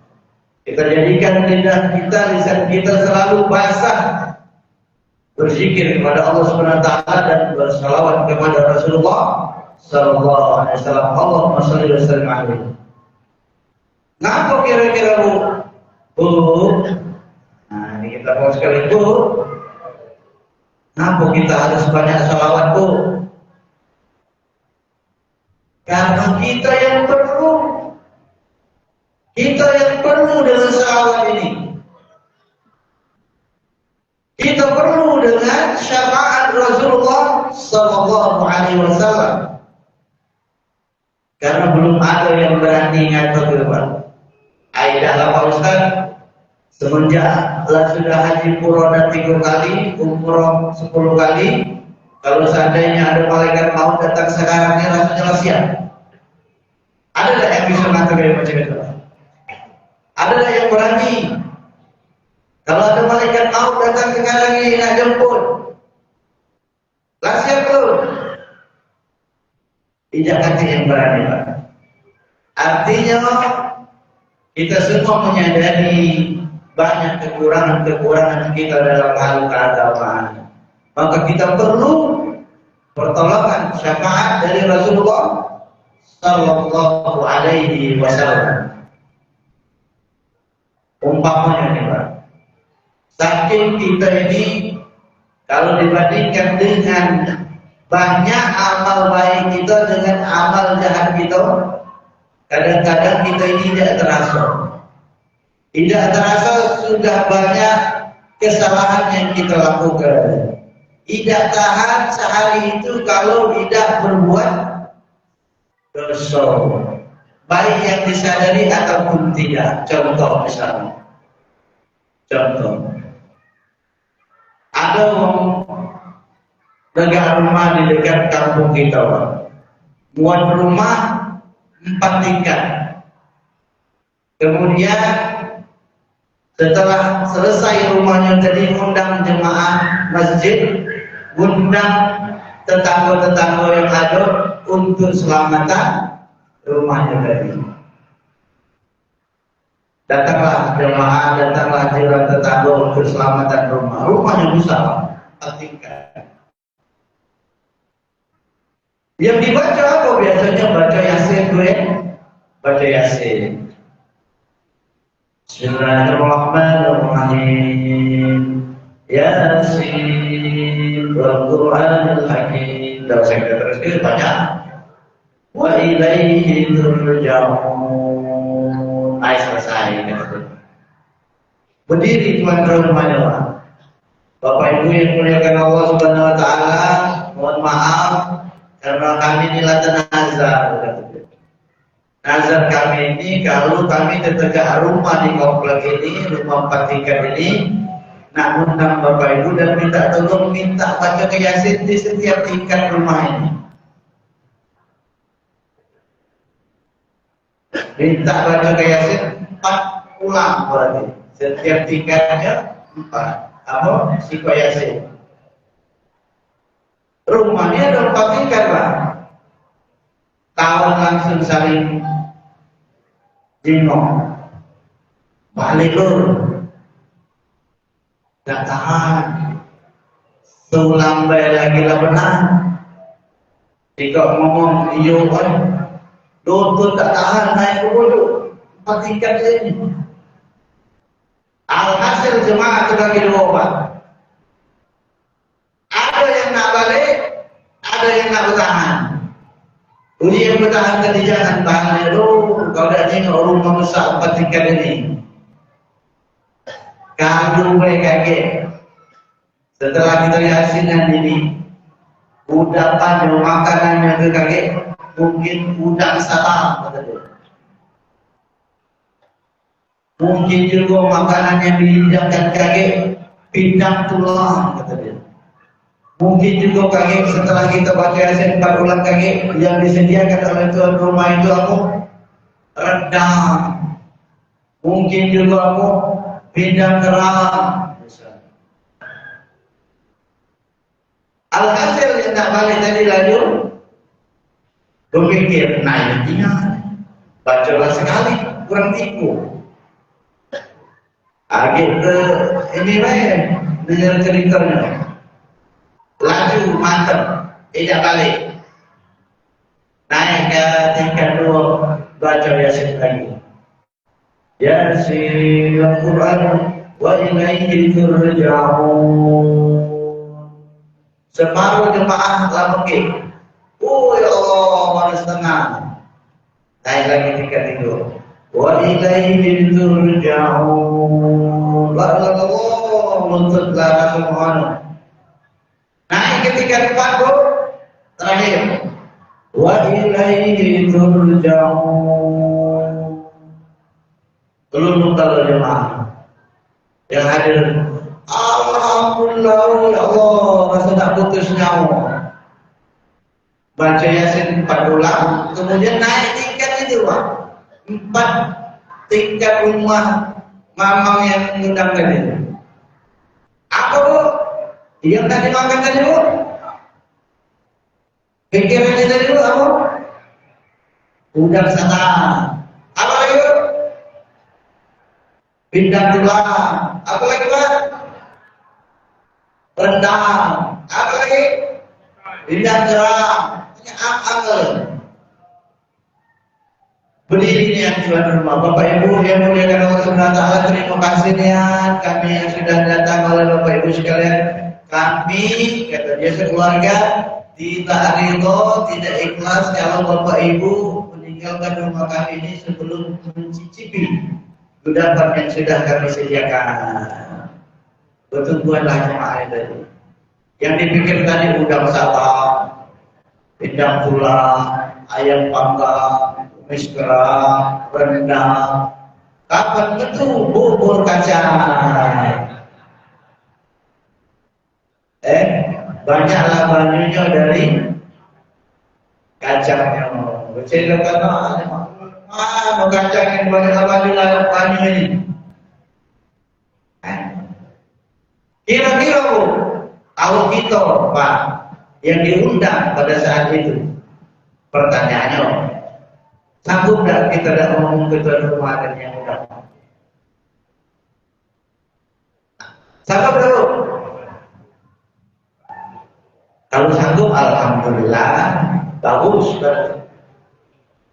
Kita jadikan lidah kita, lisan kita selalu basah berzikir kepada Allah Subhanahu wa taala dan bersalawat kepada Rasulullah sallallahu alaihi wasallam. Allahumma shalli wa sallim alaihi. Ngapa kira-kira Bu? Nah, ini kita mau sekali Bu. Ngapa kita harus banyak salawat Bu? Karena kita yang perlu. Kita yang perlu dengan salawat ini. Kita perlu dengan syafaat Rasulullah sallallahu alaihi wasallam. Karena belum ada yang berani ngatur depan. Aidahlah Pak Ustaz, semenjak sudah haji Purana 3 kali, umroh 10 kali, kalau seandainya ada malaikat maut datang sekarang ini rasanya siap. Ada tak yang bisa ngatur dari macam itu? Ada tak yang berani? Kalau ada malaikat maut datang sekarang ini nak jemput, lah siap belum? Tidak ada yang berani Pak. Artinya kita semua menyadari banyak kekurangan kita dalam hal keagamaan. Maka kita perlu pertolongan syafaat dari Rasulullah sallallahu alaihi wasallam. Umpamanya nih Pak, saking kita ini kalau dibandingkan dengan banyak amal baik kita dengan amal jahat kita, kadang-kadang kita ini tidak terasa. Tidak terasa sudah banyak kesalahan yang kita lakukan. Tidak tahan sehari itu kalau tidak berbuat dosa, baik yang disadari ataupun tidak. Contoh misalnya, ada negara rumah di dekat kampung kita, buat rumah 4 tingkat. Kemudian setelah selesai rumahnya tadi, undang jemaah masjid, undang tetangga-tetangga yang ada untuk selamatan rumahnya tadi. Datanglah jemaah, datanglah jiran tetangga untuk selamatan rumah. Rumahnya besar, 4 tingkat. Yang dibaca apa biasanya? Baca Yasin gue, baca Yasin. Bismillahirrahmanirrahim. Yasin wal Qur'anil Hakim. Kalau saya terus banyak. Wa ilaihi turja'un. Selesai. Berdiri tuan-tuan rumahnya. Bapak Ibu yang muliakan Allah Subhanahu wa taala, mohon maaf karena kami ini latan nazar. Nazar kami ini, kalau kami tetap rumah di komplek ini, rumah 4 tingkat ini, nak undang Bapak Ibu dan minta tolong minta baca Yasin di setiap tingkat rumah ini. Minta baca Yasin 4 ulang berarti. Setiap tingkatnya 4. Apa? Siko Yasin. Rumahnya ada 4 tingkat Pak. Kawan langsung saling jengok, balik lur, tak tahan, selambai lagi lah benar. Jika ngomong iyo kan, lutut tak tahan naik ke bodoh, 4 tingkat ini. Alhasil jemaah terbagi 2 Pak. Ada yang nak balik, ada yang nak bertahan. Uji yang bertahan tadi jangan tahan dulu. Kalau dah tengok rumah besar 4 tingkat ini, kalau mereka kaget. Setelah kita Yasinan ini, udapan makanannya ke kaget, mungkin udang salam kata dia. Mungkin juga makanannya dihidangkan kaget, pindang tulang kata dia. Mungkin juga kaget setelah kita baca Yasin 4 ulang kaget, yang disediakan oleh tuan rumah itu aku rendang. Mungkin juga aku pindang kerang. Alhasil yang tak balik tadi lalu berpikir, nah ini bacalah sekali, kurang tipu. Gitu, ini dengar ceritanya. Laju mantap, tidak balik. Naik ke tingkat 2, baca Yasin lagi. Yasin Al-Quran wa ilaihi turja'un. Separuh jemaah telah pergi. Oh ya Allah, mana setengah. Naik lagi tingkat 3. Wa ilaihi turja'un. La ilaha illallah, muntutlah semua. Naik ke tingkat 4 terakhir. Wa ilaihi turja'un. Belum kalau jemaah yang hadir, alhamdulillah ya Allah, rasa tak putus nyawa. Baca Yasin 4 ulang, kemudian naik tingkat itu Pak. 4 tingkat rumah mamang yang ngundang tadi. Apa Bu? Yang tadi makan tadi Bu? Pikirannya tadi Bu apa? Udang sana. Apa lagi Bu? Pindang tulang. Apa lagi Pak? Rendang. Apa lagi? Pindang jerang. Ini apa? Berdiri yang tuan rumah, Bapak Ibu yang muliakan Allah Subhanahu wa taala, terima kasih niat kami yang sudah datang oleh Bapak Ibu sekalian. Kami kata dia sekeluarga tidak ridho, tidak ikhlas kalau Bapak Ibu meninggalkan rumah kami ini sebelum mencicipi kudapan yang sudah kami sediakan. Betul buatlah jemaah tadi. Yang dipikir tadi udang sawah, pindang tulang, ayam panggang, miskerang, rendang. Kapan itu bubur kacang? Banyaklah banyunya dari kacangnya. Bercerita mana kacang yang banyak banyu ini? Kira-kira Bu, kalau kita Pak yang diundang pada saat itu, pertanyaannya, sanggup tak kita dah ngomong ke tuan rumah dan yang undang? Sanggup tak Bu? Kalau sanggup, alhamdulillah, bagus.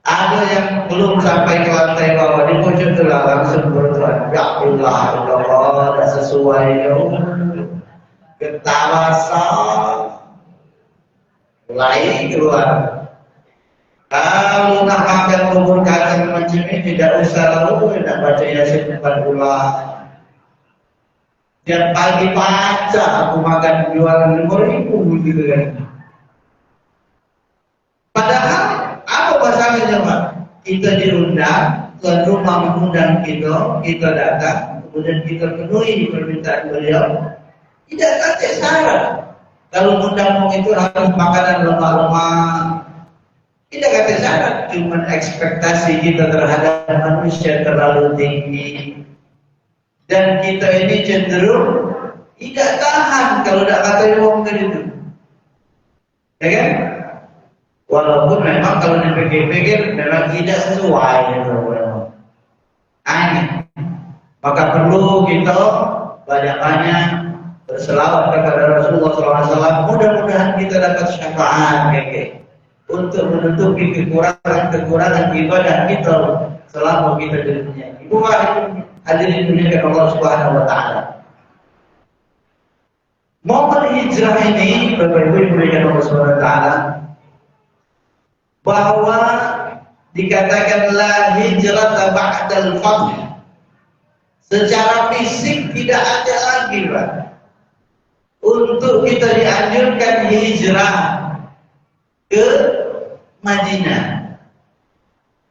Ada yang belum sampai ke lantai bawah di pojok itu langsung berdoa, ya Allah, tak sesuai ya. Ketawa mulai keluar. Kalau nak makan bubur kacang macam ini tidak usah lalu tidak baca Yasin 4 ulang. Tiap pagi baca aku makan jualan 5.000 gitu kan. Padahal apa pasangannya Pak? Kita diundang, tuan rumah mengundang kita datang, kemudian kita penuhi permintaan beliau. Tidak ada syarat. Kalau undang itu harus makanan lemak-lemak. Tidak ada syarat, cuma ekspektasi kita terhadap manusia terlalu tinggi. Dan kita ini cenderung tidak tahan kalau tidak kata orang itu. Ya kan? Walaupun memang kalau dipikir-pikir memang tidak sesuai. Maka perlu kita banyak-banyak berselawat kepada Rasulullah SAW. Mudah-mudahan kita dapat syafaat untuk menutupi kekurangan ibadah kita selama kita di dunia. Ibu hadirin dimuliakan Allah Subhanahu wa taala. Momen hijrah ini, Bapak Ibu dimuliakan Allah Subhanahu wa taala, bahwa dikatakan la hijrata ba'dal fath. Secara fisik tidak ada lagi Pak untuk kita dianjurkan hijrah ke Madinah.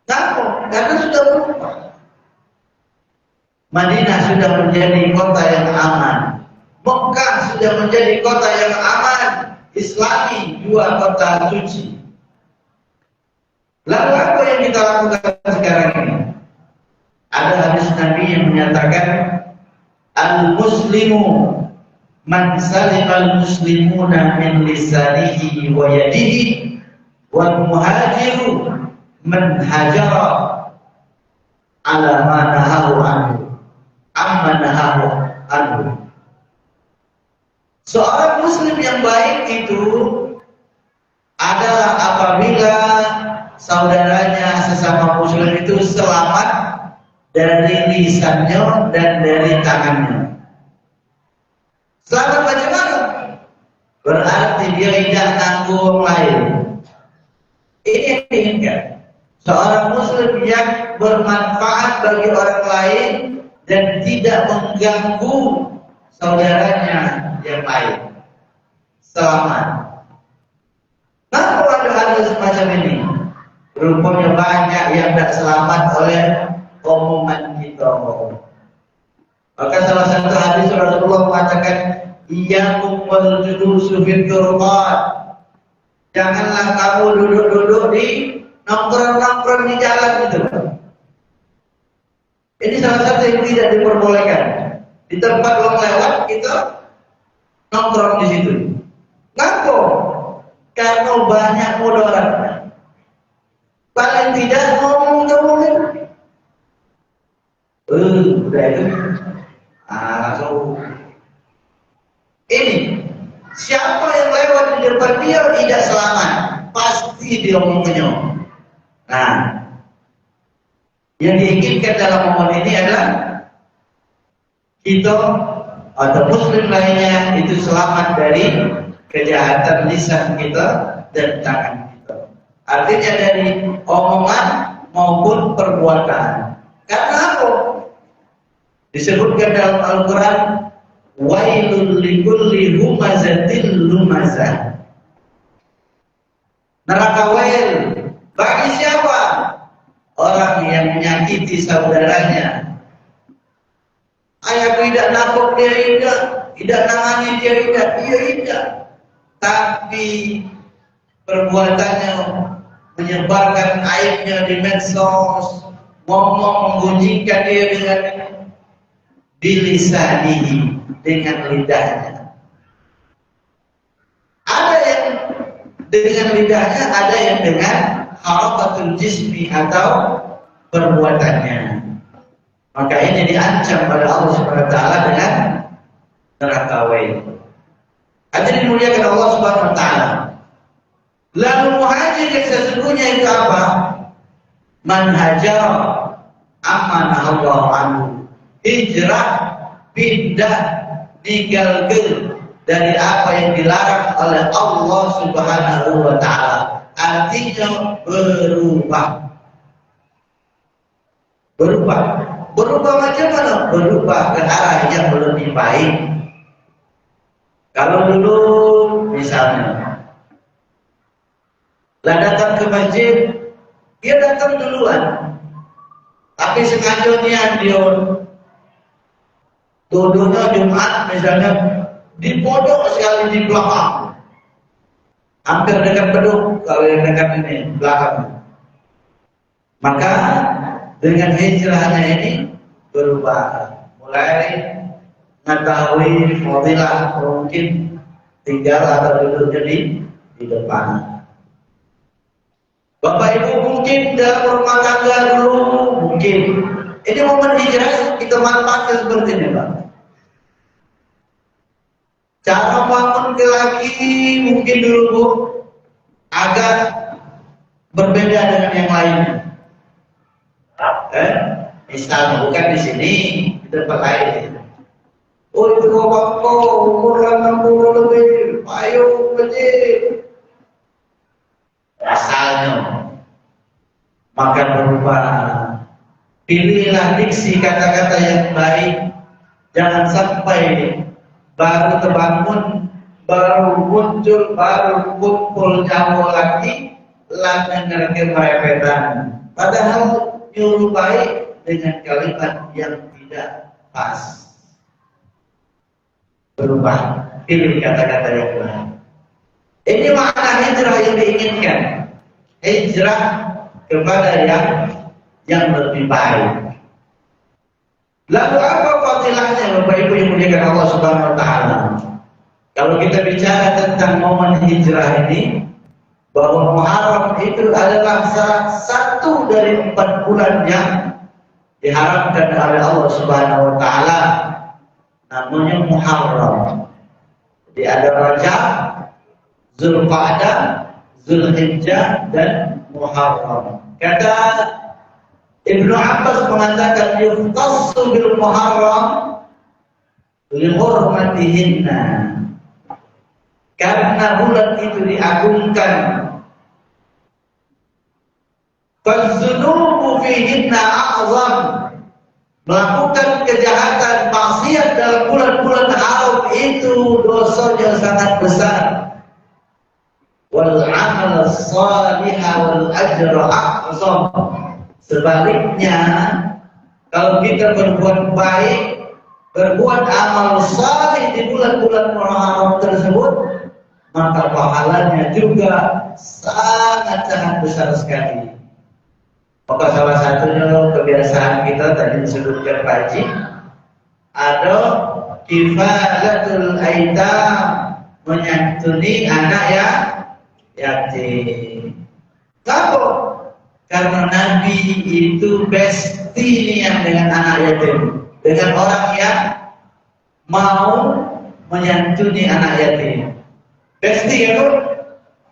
Kenapa? Karena sudah berubah. Madinah sudah menjadi kota yang aman. Mekah sudah menjadi kota yang aman. Islami, 2 kota suci. Lalu apa yang kita lakukan sekarang ini? Ada hadis Nabi yang menyatakan al-muslimu man salimal muslimuna min lisanihi wa yadihi wal muhajiru man hajara ala ma nahahu anhu amma nahahu anhu. Seorang muslim yang baik itu adalah apabila saudaranya sesama muslim itu selamat dari lisannya dan dari tangannya. Selamat bagaimana? Berarti dia tidak nanggung lain. Ini yang diinginkan. Seorang muslim yang bermanfaat bagi orang lain dan tidak mengganggu saudaranya yang lain. Selamat. Kenapa ada hal semacam ini? Rupanya banyak yang tidak selamat oleh omongan kita. Maka salah satu hadis Rasulullah mengatakan, iyyakum wal julusu fil turqat. Janganlah kamu duduk-duduk di nongkrong-nongkrong di jalan itu. Ini salah satu yang tidak diperbolehkan. Di tempat orang lewat kita nongkrong di situ. Kenapa? Karena banyak mudaratnya. Paling tidak ngomong-ngomong. Udah itu. So ini siapa yang lewat di depan dia tidak selamat, pasti dia ngomongnya. Nah, yang diinginkan dalam momen ini adalah kita atau muslim lainnya itu selamat dari kejahatan lisan kita dan tangan kita. Artinya dari omongan maupun perbuatan. Karena apa? Disebutkan dalam Al-Quran, wailul likulli humazatin lumazah. Neraka wail bagi siapa? Orang yang menyakiti saudaranya. Ayah tidak nafuk dia tidak nangani dia tidak. Tapi perbuatannya menyebarkan aibnya di medsos, ngomong menggunjingkan dia dengan bilisanihi, dengan lidahnya. Ada yang dengan lidahnya, ada yang dengan harakatul jismi atau perbuatannya. Maka ini diancam pada Allah Subhanahu wa taala dengan neraka wail. Hadirin dimuliakan Allah Subhanahu wa taala. Lalu muhajir yang sesungguhnya itu apa? Man hajara amma Allah anhu. Hijrah, pindah, ninggalkan dari apa yang dilarang oleh Allah Subhanahu wa taala. Artinya berubah. Berubah macam mana? Berubah ke arah yang lebih baik. Kalau dulu misalnya datang ke masjid, dia datang duluan, tapi sengaja dia duduknya Jumat misalnya di pojok sekali di belakang, hampir dekat beduk kalau yang dekat ini belakang. Maka dengan hijrahnya ini berubah, mulai mengetahui fadilah mungkin tinggal atau duduknya di depan. Bapak Ibu mungkin dalam rumah tangga dulu mungkin ini momen hijrah kita manfaatkan seperti ini, Pak. Cara bangun ke laki mungkin dulu Bu agak berbeda dengan yang lainnya. Misalnya bukan di sini, di tempat lain. Oh itu bapakku umur 60 lebih, ayo masjid. Asalnya, maka berubah. Pilihlah diksi kata-kata yang baik. Jangan sampai baru terbangun, baru muncul, baru kumpul nyawa lagi, lalu ngerti merepetan. Padahal nyuruh baik dengan kalimat yang tidak pas. Berubah, pilih kata-kata yang baik. Ini makna hijrah yang diinginkan. Hijrah kepada yang lebih baik. Lalu apa fadilahnya Bapak Ibu yang muliakan Allah Subhanahu wa taala? Kalau kita bicara tentang momen hijrah ini, bahwa Muharram itu adalah salah satu dari 4 bulan yang diharapkan oleh Allah Subhanahu wa taala, namanya Muharram. Jadi ada Rajab, Zulqa'dah, Zulhijjah dan Muharram. Kata Ibnu Abbas mengatakan yuftassu bil Muharram li hurmatihinna, karena bulan itu diagungkan. Fadzunubu fihinna a'zam, melakukan kejahatan maksiat dalam bulan-bulan haram itu dosanya sangat besar. Wal amal salih wal ajr a'zam, sebaliknya kalau kita berbuat baik, berbuat amal salih di bulan-bulan haram tersebut, maka pahalanya juga sangat-sangat besar sekali. Maka salah satunya kebiasaan kita tadi disebutkan Pak Haji, ada kifalatul aitam, menyantuni anak yatim. Kenapa? Karena Nabi itu bestinian dengan anak yatim, dengan orang yang mau menyantuni anak yatim. Besti itu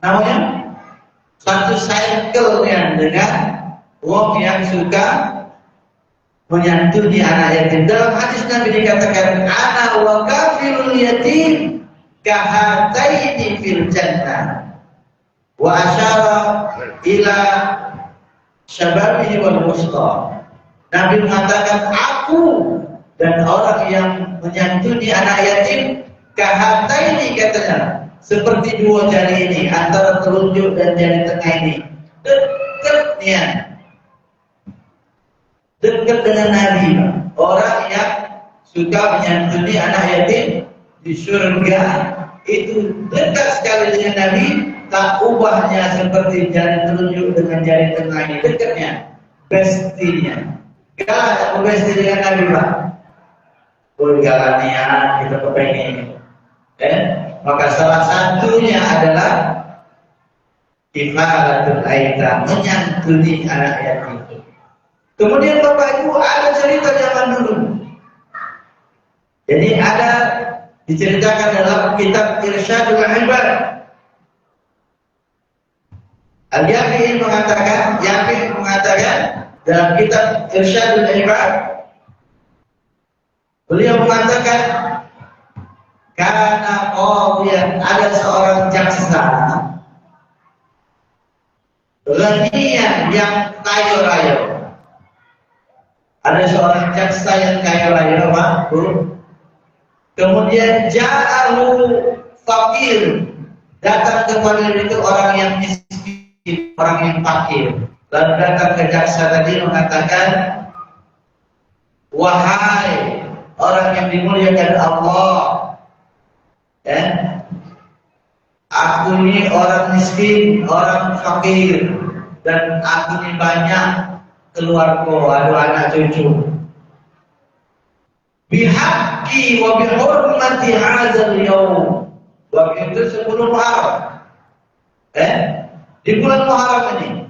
namanya satu cycle-nya dengan wong yang suka menyantuni anak yatim. Dalam hadis Nabi dikatakan, ana wa kafilul yatim kahataini fil jannah, wa asyara ila syababihi wal wusta. Nabi mengatakan, aku dan orang yang menyantuni anak yatim kahataini, katanya, seperti 2 jari ini, antara telunjuk dan jari tengah ini, dekatnya, dekat dengan Nabi. Orang yang suka menyantuni anak yatim di surga itu dekat sekali dengan Nabi, tak ubahnya seperti jari telunjuk dengan jari tengah ini, dekatnya, bestinya. Kalau tak besti dengan Nabi, Pak, bulgarania kita kepengen. Maka salah satunya adalah kifalatul aitam, menyantuni anak yatim. Kemudian Bapak Ibu, ada cerita zaman dulu. Jadi ada diceritakan dalam kitab Irsyadul Ibad. Al-Yafi'i mengatakan dalam kitab Irsyadul Ibad, beliau mengatakan, karena qadhiyan, ada seorang jaksa ghaniyan yang kaya raya. Ada seorang jaksa yang kaya raya, Pak, Bu. Kemudian ja'ahu fakir, datang kepada itu orang yang miskin, orang yang fakir. Lalu datang ke jaksa tadi mengatakan, wahai orang yang dimuliakan Allah, aku ini orang miskin, orang fakir, dan aku ini banyak keluarga, ada anak cucu. Bihaqqi wa bihurmati hadzal yaum. Waktu itu sebelum Muharram. Di bulan Muharram ini,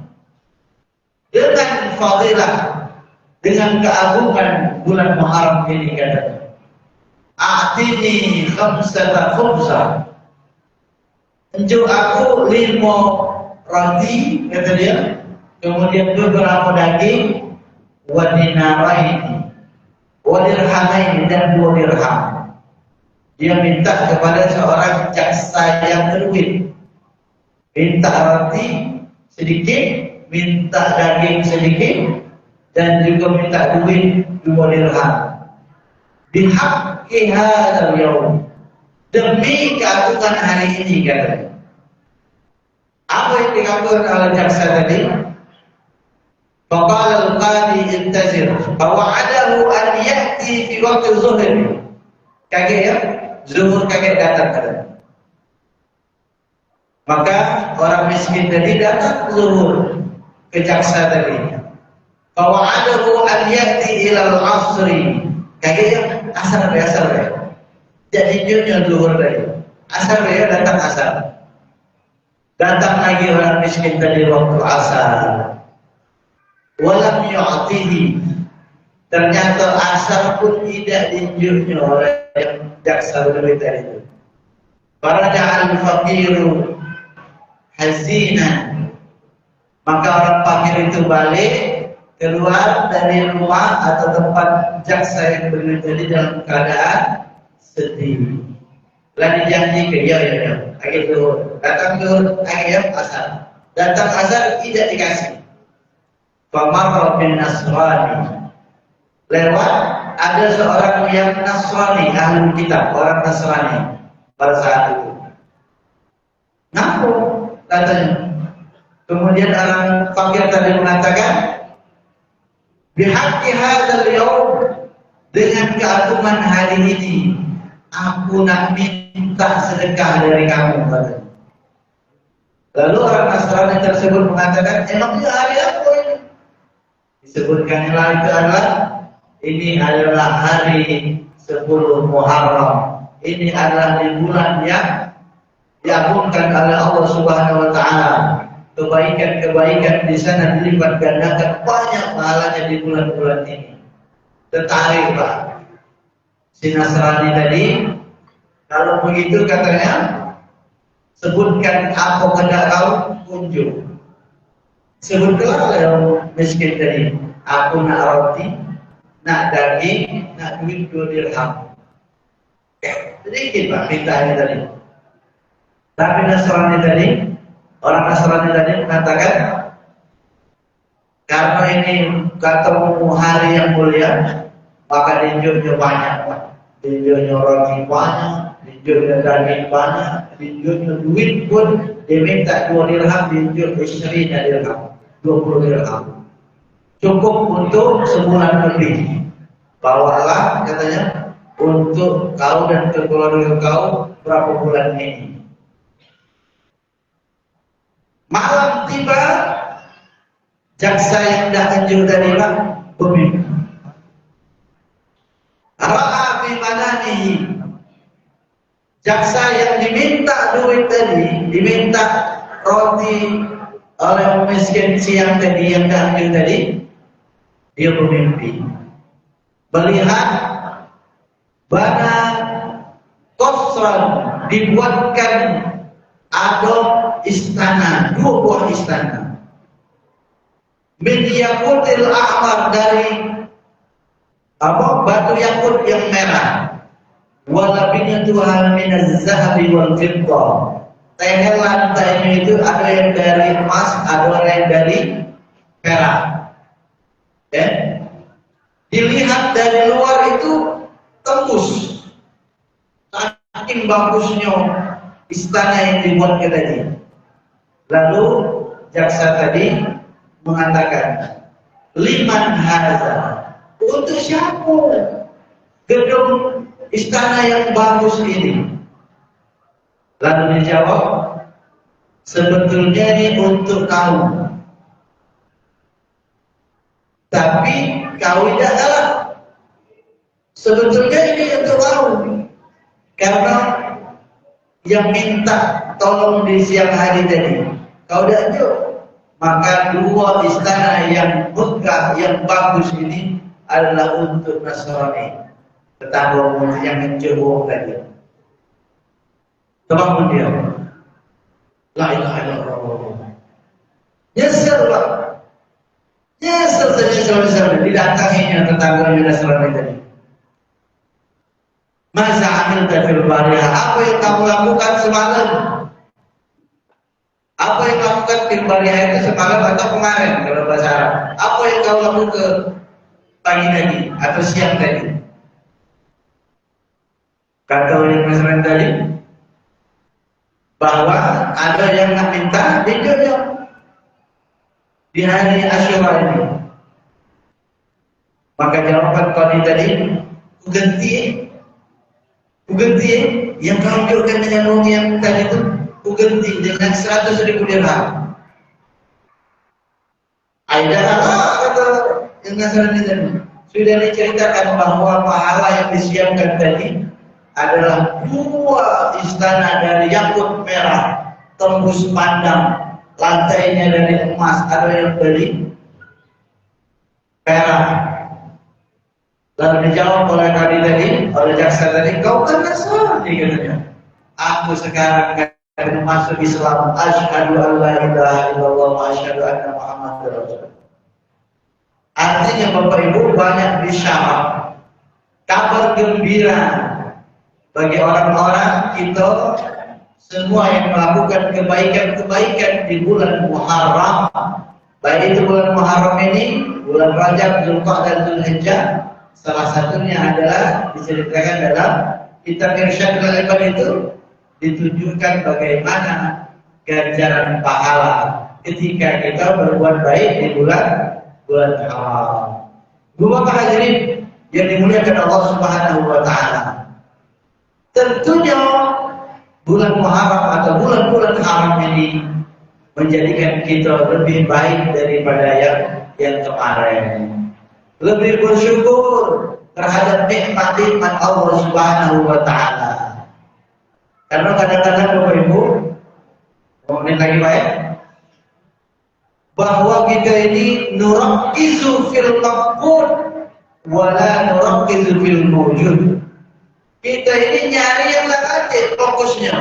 dengan fadilah, dengan keagungan bulan Muharram ini, kata, a'tini khamsata khubza, unjuk aku 5 roti, kata dia, kemudian beberapa daging, wa dinaraini, wa dirhamaini, dan 2 dirham. Dia minta kepada seorang jaksa yang berduit, minta roti sedikit, minta daging sedikit, dan juga minta duit 2 dirham. Bihaqqi hadzal yaum, demi keagungan hari ini, katanya. Apa yang dikatakan oleh jaksa tadi? Faqala al-qadi intazir, fawa'adahu an ya'ti fi waqti zuhur. Kaget ya, zuhur kaget datang, katanya. Maka orang miskin tadi datang zuhur ke jaksa tadi. Fawa'adahu an ya'ti ila al-'asri. Kaget ya, asar ya. Jadi dia zuhur tadi. Asar ya, datang asar. Datang lagi orang miskin tadi waktu asar. Walam yu'tihi. Ternyata asar pun tidak diunjuknya oleh jaksa duit tadi itu. Faraja'al faqiru hazinan. Maka orang fakir itu balik keluar dari rumah atau tempat jaksa yang berdiri tadi dalam keadaan sedih. Lalu janji ke dia, akhir turun, datang turun, akhir asar, datang asar tidak dikasih. Famarra bin Nasrani, lewat ada seorang yang Nasrani, ahli kitab, orang Nasrani pada saat itu. Ngaku katanya. Kemudian orang fakir tadi mengatakan, bihaqqi hadzal yaum, dengan keagungan hari ini aku nak minta sedekah dari kamu, katanya. Lalu orang Nasrani tersebut mengatakan, emangnya hari apa ini? Disebutkanlah itu adalah, ini adalah hari 10 Muharram. Ini adalah di bulan yang diagungkan oleh Allah Subhanahu wa taala. Kebaikan-kebaikan di sana dilipat gandakan, banyak pahalanya di bulan-bulan ini. Tertarik Pak si Nasrani tadi. Kalau begitu katanya, sebutkan apa kehendak kau, kunjung. Sebutlah yang miskin tadi, aku nak roti, nak daging, nak duit 2 dirham. Sedikit Pak mintanya tadi. Tapi Nasrani tadi, orang Nasrani tadi mengatakan, karena ini ketemu hari yang mulia, maka dinjuknya banyak Pak. Dinjuknya roti banyak, dinjuknya daging banyak, dinjuknya duit pun diminta 2 dirham, dinjuk istrinya dirham, 20 dirham. Cukup untuk sebulan lebih. Bawalah katanya untuk kau dan keluarga kau berapa bulan ini. Malam tiba, jaksa yang datang dari Pak bermimpi. Ra'a fi manamihi. Jaksa yang diminta duit tadi, diminta roti oleh miskin siang tadi yang datang tadi, dia bermimpi. Melihat bana qasran, dibuatkan adop istana, 2 buah istana. Min yaqutil ahmar, dari batu yakut yang merah. Walabinya Tuhan minaz zahabi wal fiddah. Tehel lantainya itu ada yang dari emas, ada yang dari perak. Dilihat dari luar itu tembus. Saking bagusnya istana yang dibuat tadi. Lalu jaksa tadi mengatakan, liman hadza, untuk siapa gedung istana yang bagus ini? Lalu dijawab, sebetulnya ini untuk kau, tapi kau tidak salah. Sebetulnya ini untuk kau, karena yang minta tolong di siang hari tadi kau tidak jauh. Maka 2 istana yang megah, yang bagus ini adalah untuk Nasrani, tetangga yang mencoba tadi. Teman dia, la ilaha illallah. Nyesel Pak, nyesel saja didatanginya tetangganya Nasrani tadi. Masa amil tafil bariyah, apa yang kamu lakukan semalam? Apa yang kamu lakukan fil bariyah itu semalam atau kemarin kalau bahasa Arab? Apa yang kamu lakukan pagi tadi atau siang tadi? Kata orang Nasrani tadi bahwa ada yang nak minta dijodoh di hari Asyura ini. Maka jawaban Qadi tadi, Uganti yang kau jodohkan dengan uang yang tadi itu, uganti dengan 100.000 dirham. Aida kata yang Nasrani tadi, sudah diceritakan bahwa pahala yang disiapkan tadi adalah 2 istana dari yakut merah, tembus pandang, lantainya dari emas, ada yang dari perak. Lalu dijawab oleh oleh jaksa tadi, kau kan Nasrani katanya. Aku sekarang akan masuk Islam. Asyhadu an la ilaha illallah wa asyhadu anna Muhammadar Rasulullah. Artinya Bapak Ibu banyak bisyarat, kabar gembira bagi orang-orang kita semua yang melakukan kebaikan-kebaikan di bulan Muharram. Baik itu bulan Muharram ini, bulan Rajab, Zulqa'dah dan Zulhijjah. Salah satunya adalah diceritakan dalam kitab Irsyadul Ibad itu ditunjukkan bagaimana ganjaran pahala ketika kita berbuat baik di bulan haram. Bapak hadirin yang dimuliakan Allah Subhanahu wa taala. Tentunya bulan Muharram atau bulan-bulan haram ini menjadikan kita lebih baik daripada yang kemarin. Lebih bersyukur terhadap nikmat-nikmat Allah Subhanahu wa taala. Karena kadang-kadang Bapak Ibu, ngomongin lagi baik, bahwa kita ini nurakkizu fil mafqud wala nurakkizu fil mawjud. Kita ini nyari yang negatif fokusnya,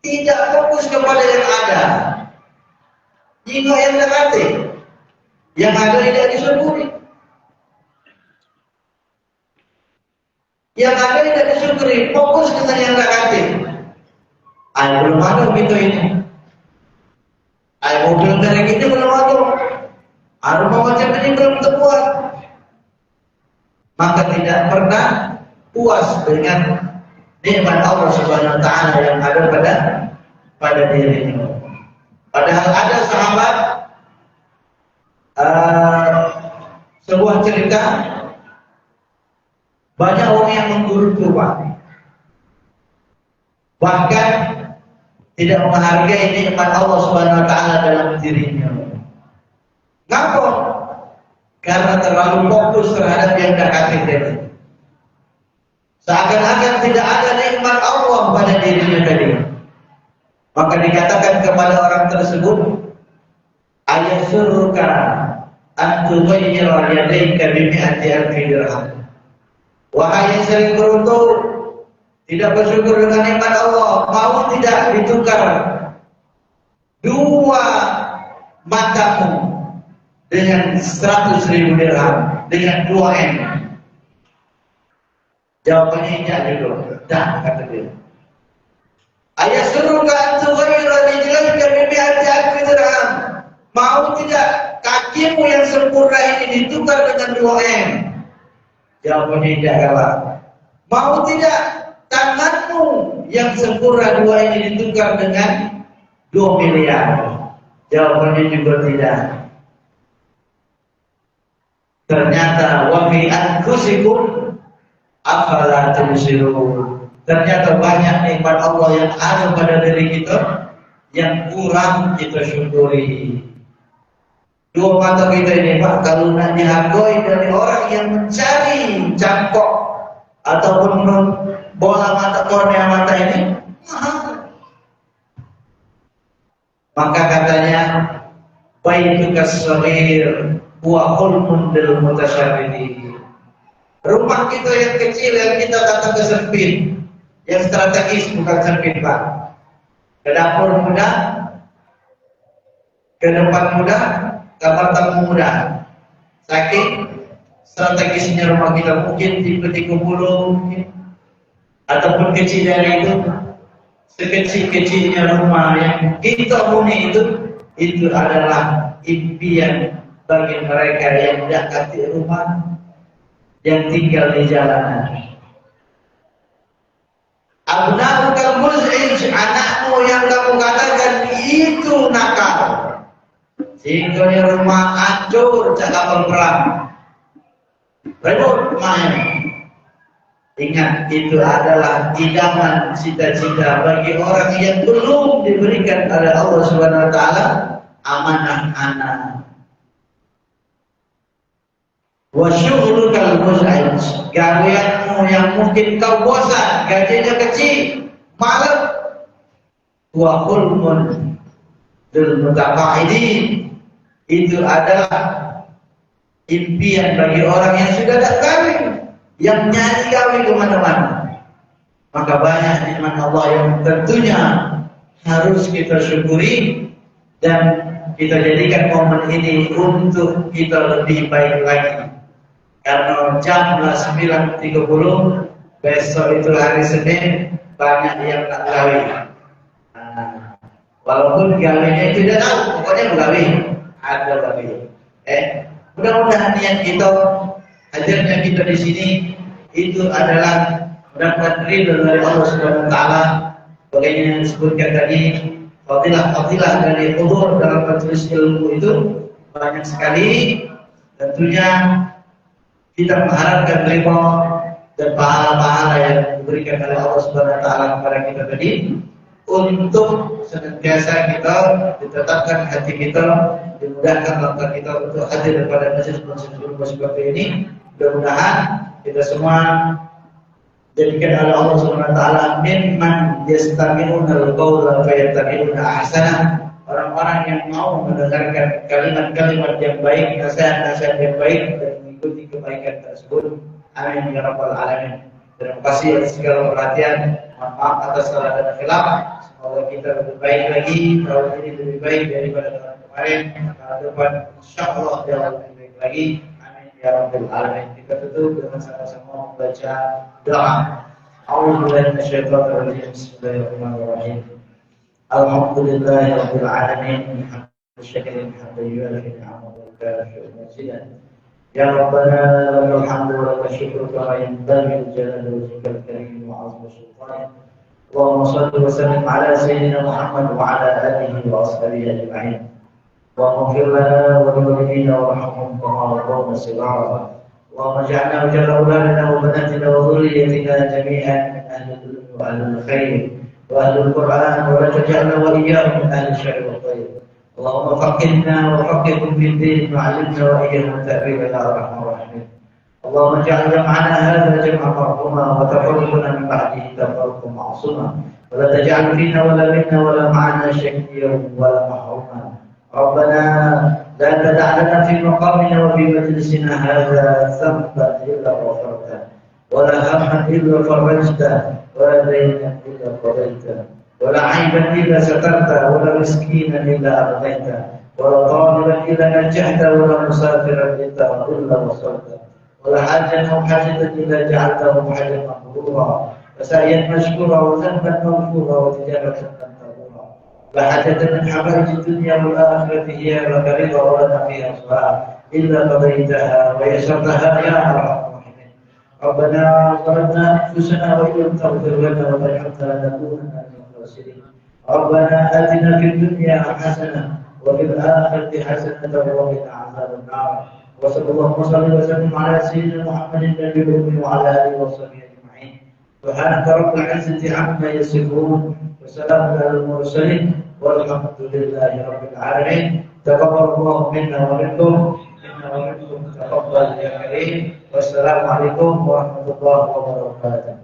tidak fokus kepada yang ada. Jika yang negatif, yang ada tidak disyukuri. Yang ada tidak disyukuri, fokus dengan yang negatif. Ayo belum ada gitu ini. Ayo mobil merek ini belum ada. Aroma macam ini belum terbuat. Maka tidak pernah puas dengan nikmat Allah Subhanahu wa taala yang ada pada dirinya. Padahal ada sahabat sebuah cerita, banyak orang yang mengguru Tuhan, bahkan tidak menghargai nikmat Allah Subhanahu wa taala dalam dirinya. Kenapa? Karena terlalu fokus terhadap yang negatif tadi. Seakan-akan tidak ada nikmat Allah pada dirinya tadi. Maka dikatakan kepada orang tersebut, ayasurruka an tughayyira yadayka bi mi'ati alfi dirham. Wahai yang sering beruntung, tidak bersyukur dengan nikmat Allah, mau tidak ditukar 2 matamu dengan 100.000 dirham, dengan 2 M. Jawabannya tidak dulu, dah kata dia. Ayasuruka antu ghaira rijlaika bi mi'ati alfi dirham. Mau tidak kakimu yang sempurna ini ditukar dengan 2 M? Jawabannya tidak kalah. Mau tidak tanganmu yang sempurna 2 ini ditukar dengan 2 miliar? Jawabannya juga tidak. Ternyata wa fi anfusikum afala tubsirun. Ternyata banyak nikmat Allah yang ada pada diri kita yang kurang kita syukuri. 2 mata kita ini Pak, kalau nak dihargai dari orang yang mencari cangkok ataupun bola mata, kornea mata ini mahal. Maka katanya baituka shaghir wa hulmun lil mutasyarridin. Rumah kita yang kecil yang kita katakan sempit, yang strategis bukan sempit Pak. Ke dapur mudah, ke depan mudah, kamar tamu mudah. Saking strategisnya rumah kita, mungkin tipe-tipe bulu mungkin, ataupun kecil dari itu, sekecil-kecilnya rumah yang kita huni itu adalah impian bagi mereka yang mendekati rumah, yang tinggal di jalanan. Abna'ukal muz'ij, anakmu yang kamu katakan itu nakal, sehingga rumah hancur, kapal perang, ribut main. Ingat, itu adalah idaman cita-cita bagi orang yang belum diberikan oleh Allah Subhanahu wa taala amanah anak. Wa syughlukal muz'ij, gaweanmu yang mungkin kau bosan, gajinya kecil, malam. Wa hulmun lil mutaqa'idin, itu adalah impian bagi orang yang sudah tak kawin, yang nyari kawin kemana-mana. Maka banyak nikmat Allah yang tentunya harus kita syukuri dan kita jadikan momen ini untuk kita lebih baik lagi. Karena jam 9.30 besok itu hari Senin, banyak yang tak kawin. Walaupun gawinnya itu tidak tahu, pokoknya bergawin, ada gawin. Mudah-mudahan niat kita, hadirnya kita di sini itu adalah mendapat ridho dari Allah Subhanahu Wa Taala. Bagaimana yang disebutkan tadi, fadilah dari hudur dalam majelis ilmu itu banyak sekali. Tentunya kita mengharapkan terima dan pahala-pahala yang diberikan oleh Allah Subhanahu Wa Taala kepada kita tadi, untuk senantiasa kita ditetapkan hati kita, dimudahkan langkah kita untuk hadir pada majelis-majelis ilmu seperti ini. Mudah-mudahan kita semua jadikan oleh Allah Subhanahu Wa Taala mimman yastami'una al-qawla fayattabi'una ahsana, orang-orang yang mau mendengarkan kalimat-kalimat yang baik, nasihat-nasihat yang baik dan mengikuti kebaikan tersebut. Amin ya rabbal alamin. Terima kasih atas segala perhatian. Mohon maaf atas salah dan khilaf. Semoga kita lebih baik lagi, tahun ini lebih baik daripada tahun kemarin. Tahun depan insyaallah jauh lebih baik lagi. Amin ya rabbal alamin. Kita tutup dengan sama-sama membaca doa. A'udzubillahi minasyaitonir rajim. Bismillahirrahmanirrahim. Alhamdulillahi rabbil alamin. Syukuran alhamdulillah ni'amahu wa kafiran. Ya Rabbana lakal hamdu wa lakal syukru kama yanbaghi li jalali wajhikal karim wa 'azimi sultanik. Allahumma shalli wa sallim ala sayyidina Muhammad wa ala alihi wa ashabihi ajma'in. Wa ighfir lana wa lil mu'minina warhamhum kama rabbawna shighara. Allahumma ij'alna wa ij'al awladana wa banatina wa dhurriyyatina jami'an min ahli al-ilmi wa ahli al-khair wa ahli al-Qur'an wa la taj'alna wa iyyahum min ahli al-syarri wal khair. اللهم فقهنا وفقههم في الدين وعلمنا وإياهم التأويل يا أرحم الراحمين. اللهم اجعل جمعنا هذا جمعا مرحوما وتفرقنا من بعده تفرقا معصوما ولا تجعل فينا ولا منا ولا معنا شقيا ولا محروما. ربنا لا تدع لنا في مقامنا وفي مجلسنا هذا ذنبا إلا غفرته ولا هما إلا فرجته ولا دينا إلا قضيته ولا عيبا إلا سترته ولا مسكينا إلا أغنيته ولا طالبا إلا نجحته ولا مسافرا إلا وصلته ولا حاجا أو حاجة إلا جعلته حاجا مقبورا وسعيا مشكورا وذنبا مغفورا وتجارة تنتظرا. لا حاجة من حوائج الدنيا والآخرة هي لك رضا ولنا فيها صلاح إلا قضيتها ويسرتها يا أرحم. ربنا ظلمنا أنفسنا وإن لم تغفر لنا وترحمنا لنكونن من الخاسرين. ربنا آتنا في الدنيا حسنة وفي الآخرة حسنة وقنا عذاب النار. وصلى الله وسلم على سيدنا محمد النبي الأمي وعلى آله وصحبه أجمعين. سبحانك رب العزة عما يصفون وسلام على المرسلين والحمد لله رب العالمين. تقبل الله منا ومنكم تقبل يا كريم. والسلام عليكم ورحمة الله وبركاته.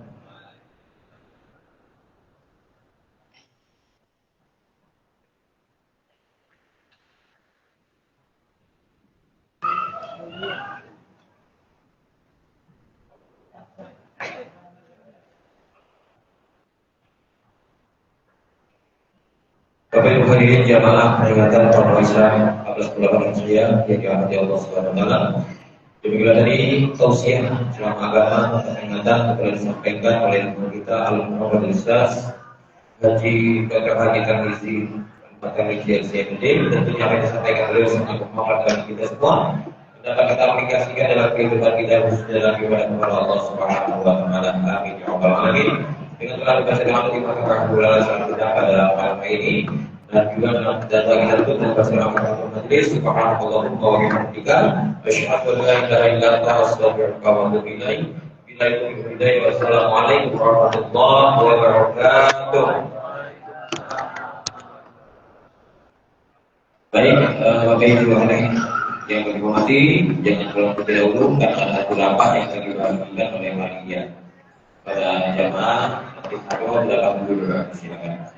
Bapak Ibu hadirin jamaah peringatan Tahun Islam 14 Hijriah yang dirahmati Allah Subhanahu wa taala. Demikian tadi tausiah ceramah agama peringatan telah disampaikan oleh kita Al-Muhammad Ustaz Haji Dr. Haji Tarmizi Al-Fatihah CMD. Tentunya akan disampaikan oleh Ustaz Muhammad dan kita semua dapat kita aplikasikan dalam kehidupan kita khususnya dalam ibadah kepada Allah Subhanahu wa taala. Amin ya rabbal alamin. Dengan telah dibaca dalam maka bulan saat kita pada malam ini dan juga dalam data kita itu dan baca dalam majlis subhanallah wa bihamdika asyhadu an la ilaha illa anta astaghfiruka wa atubu ilaik. Wassalamualaikum warahmatullahi wabarakatuh. Baik, Bapak Ibu Yang berhormati, jangan terlalu terdahulu karena ada rapat yang akan dibagikan oleh panitia. Pada jamaah, nanti taruh dalam dulu, silakan.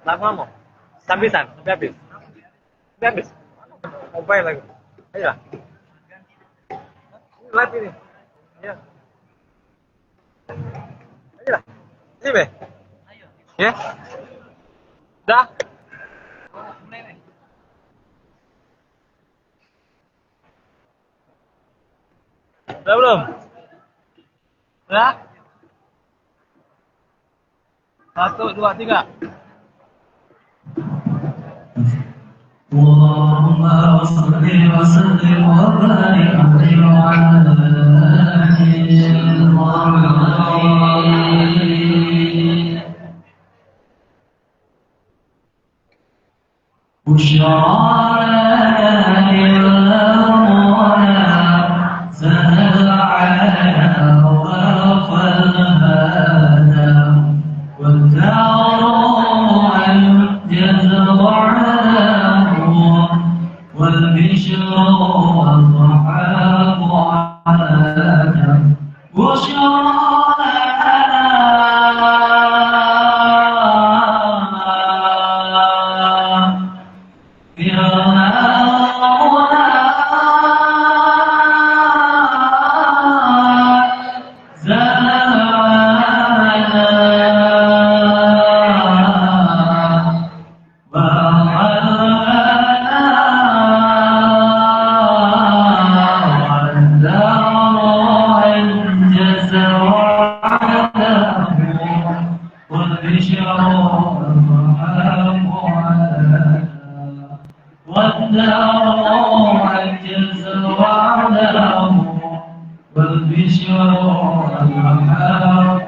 Lama mau sambisan sampai habis mobile lagi ayo live ini ya ayo lah ini be ya dah udah belum udah 1 2 3 اللهم صل وسلم وبارك عليه وعلى آله بشرى والبشر والضحاك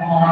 على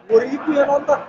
10.000 yang nonton.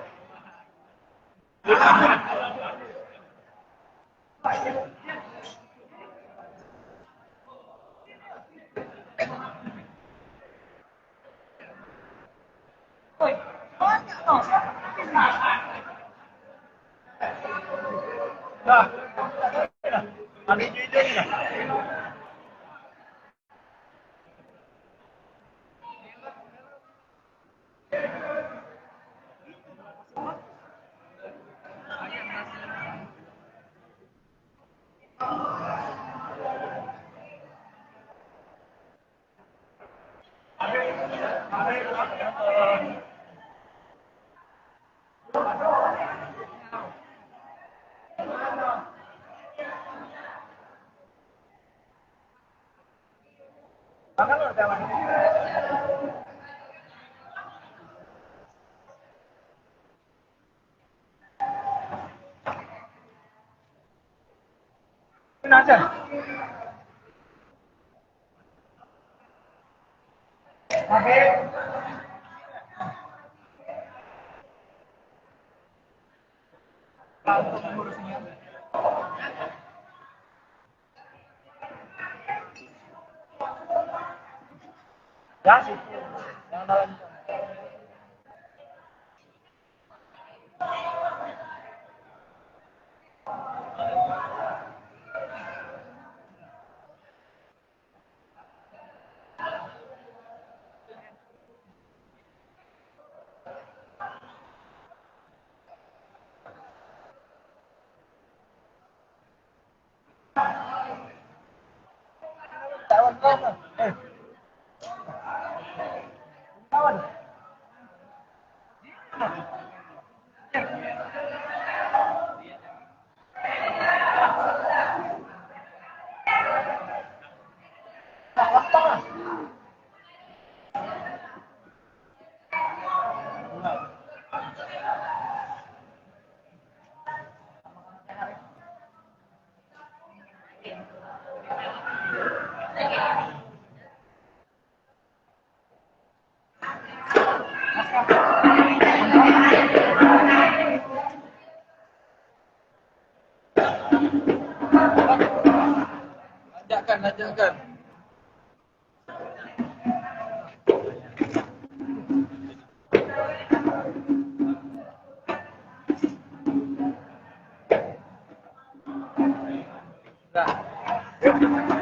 Ini aja. Ya, situ. Yang dalam. Lanjutkan. Nah.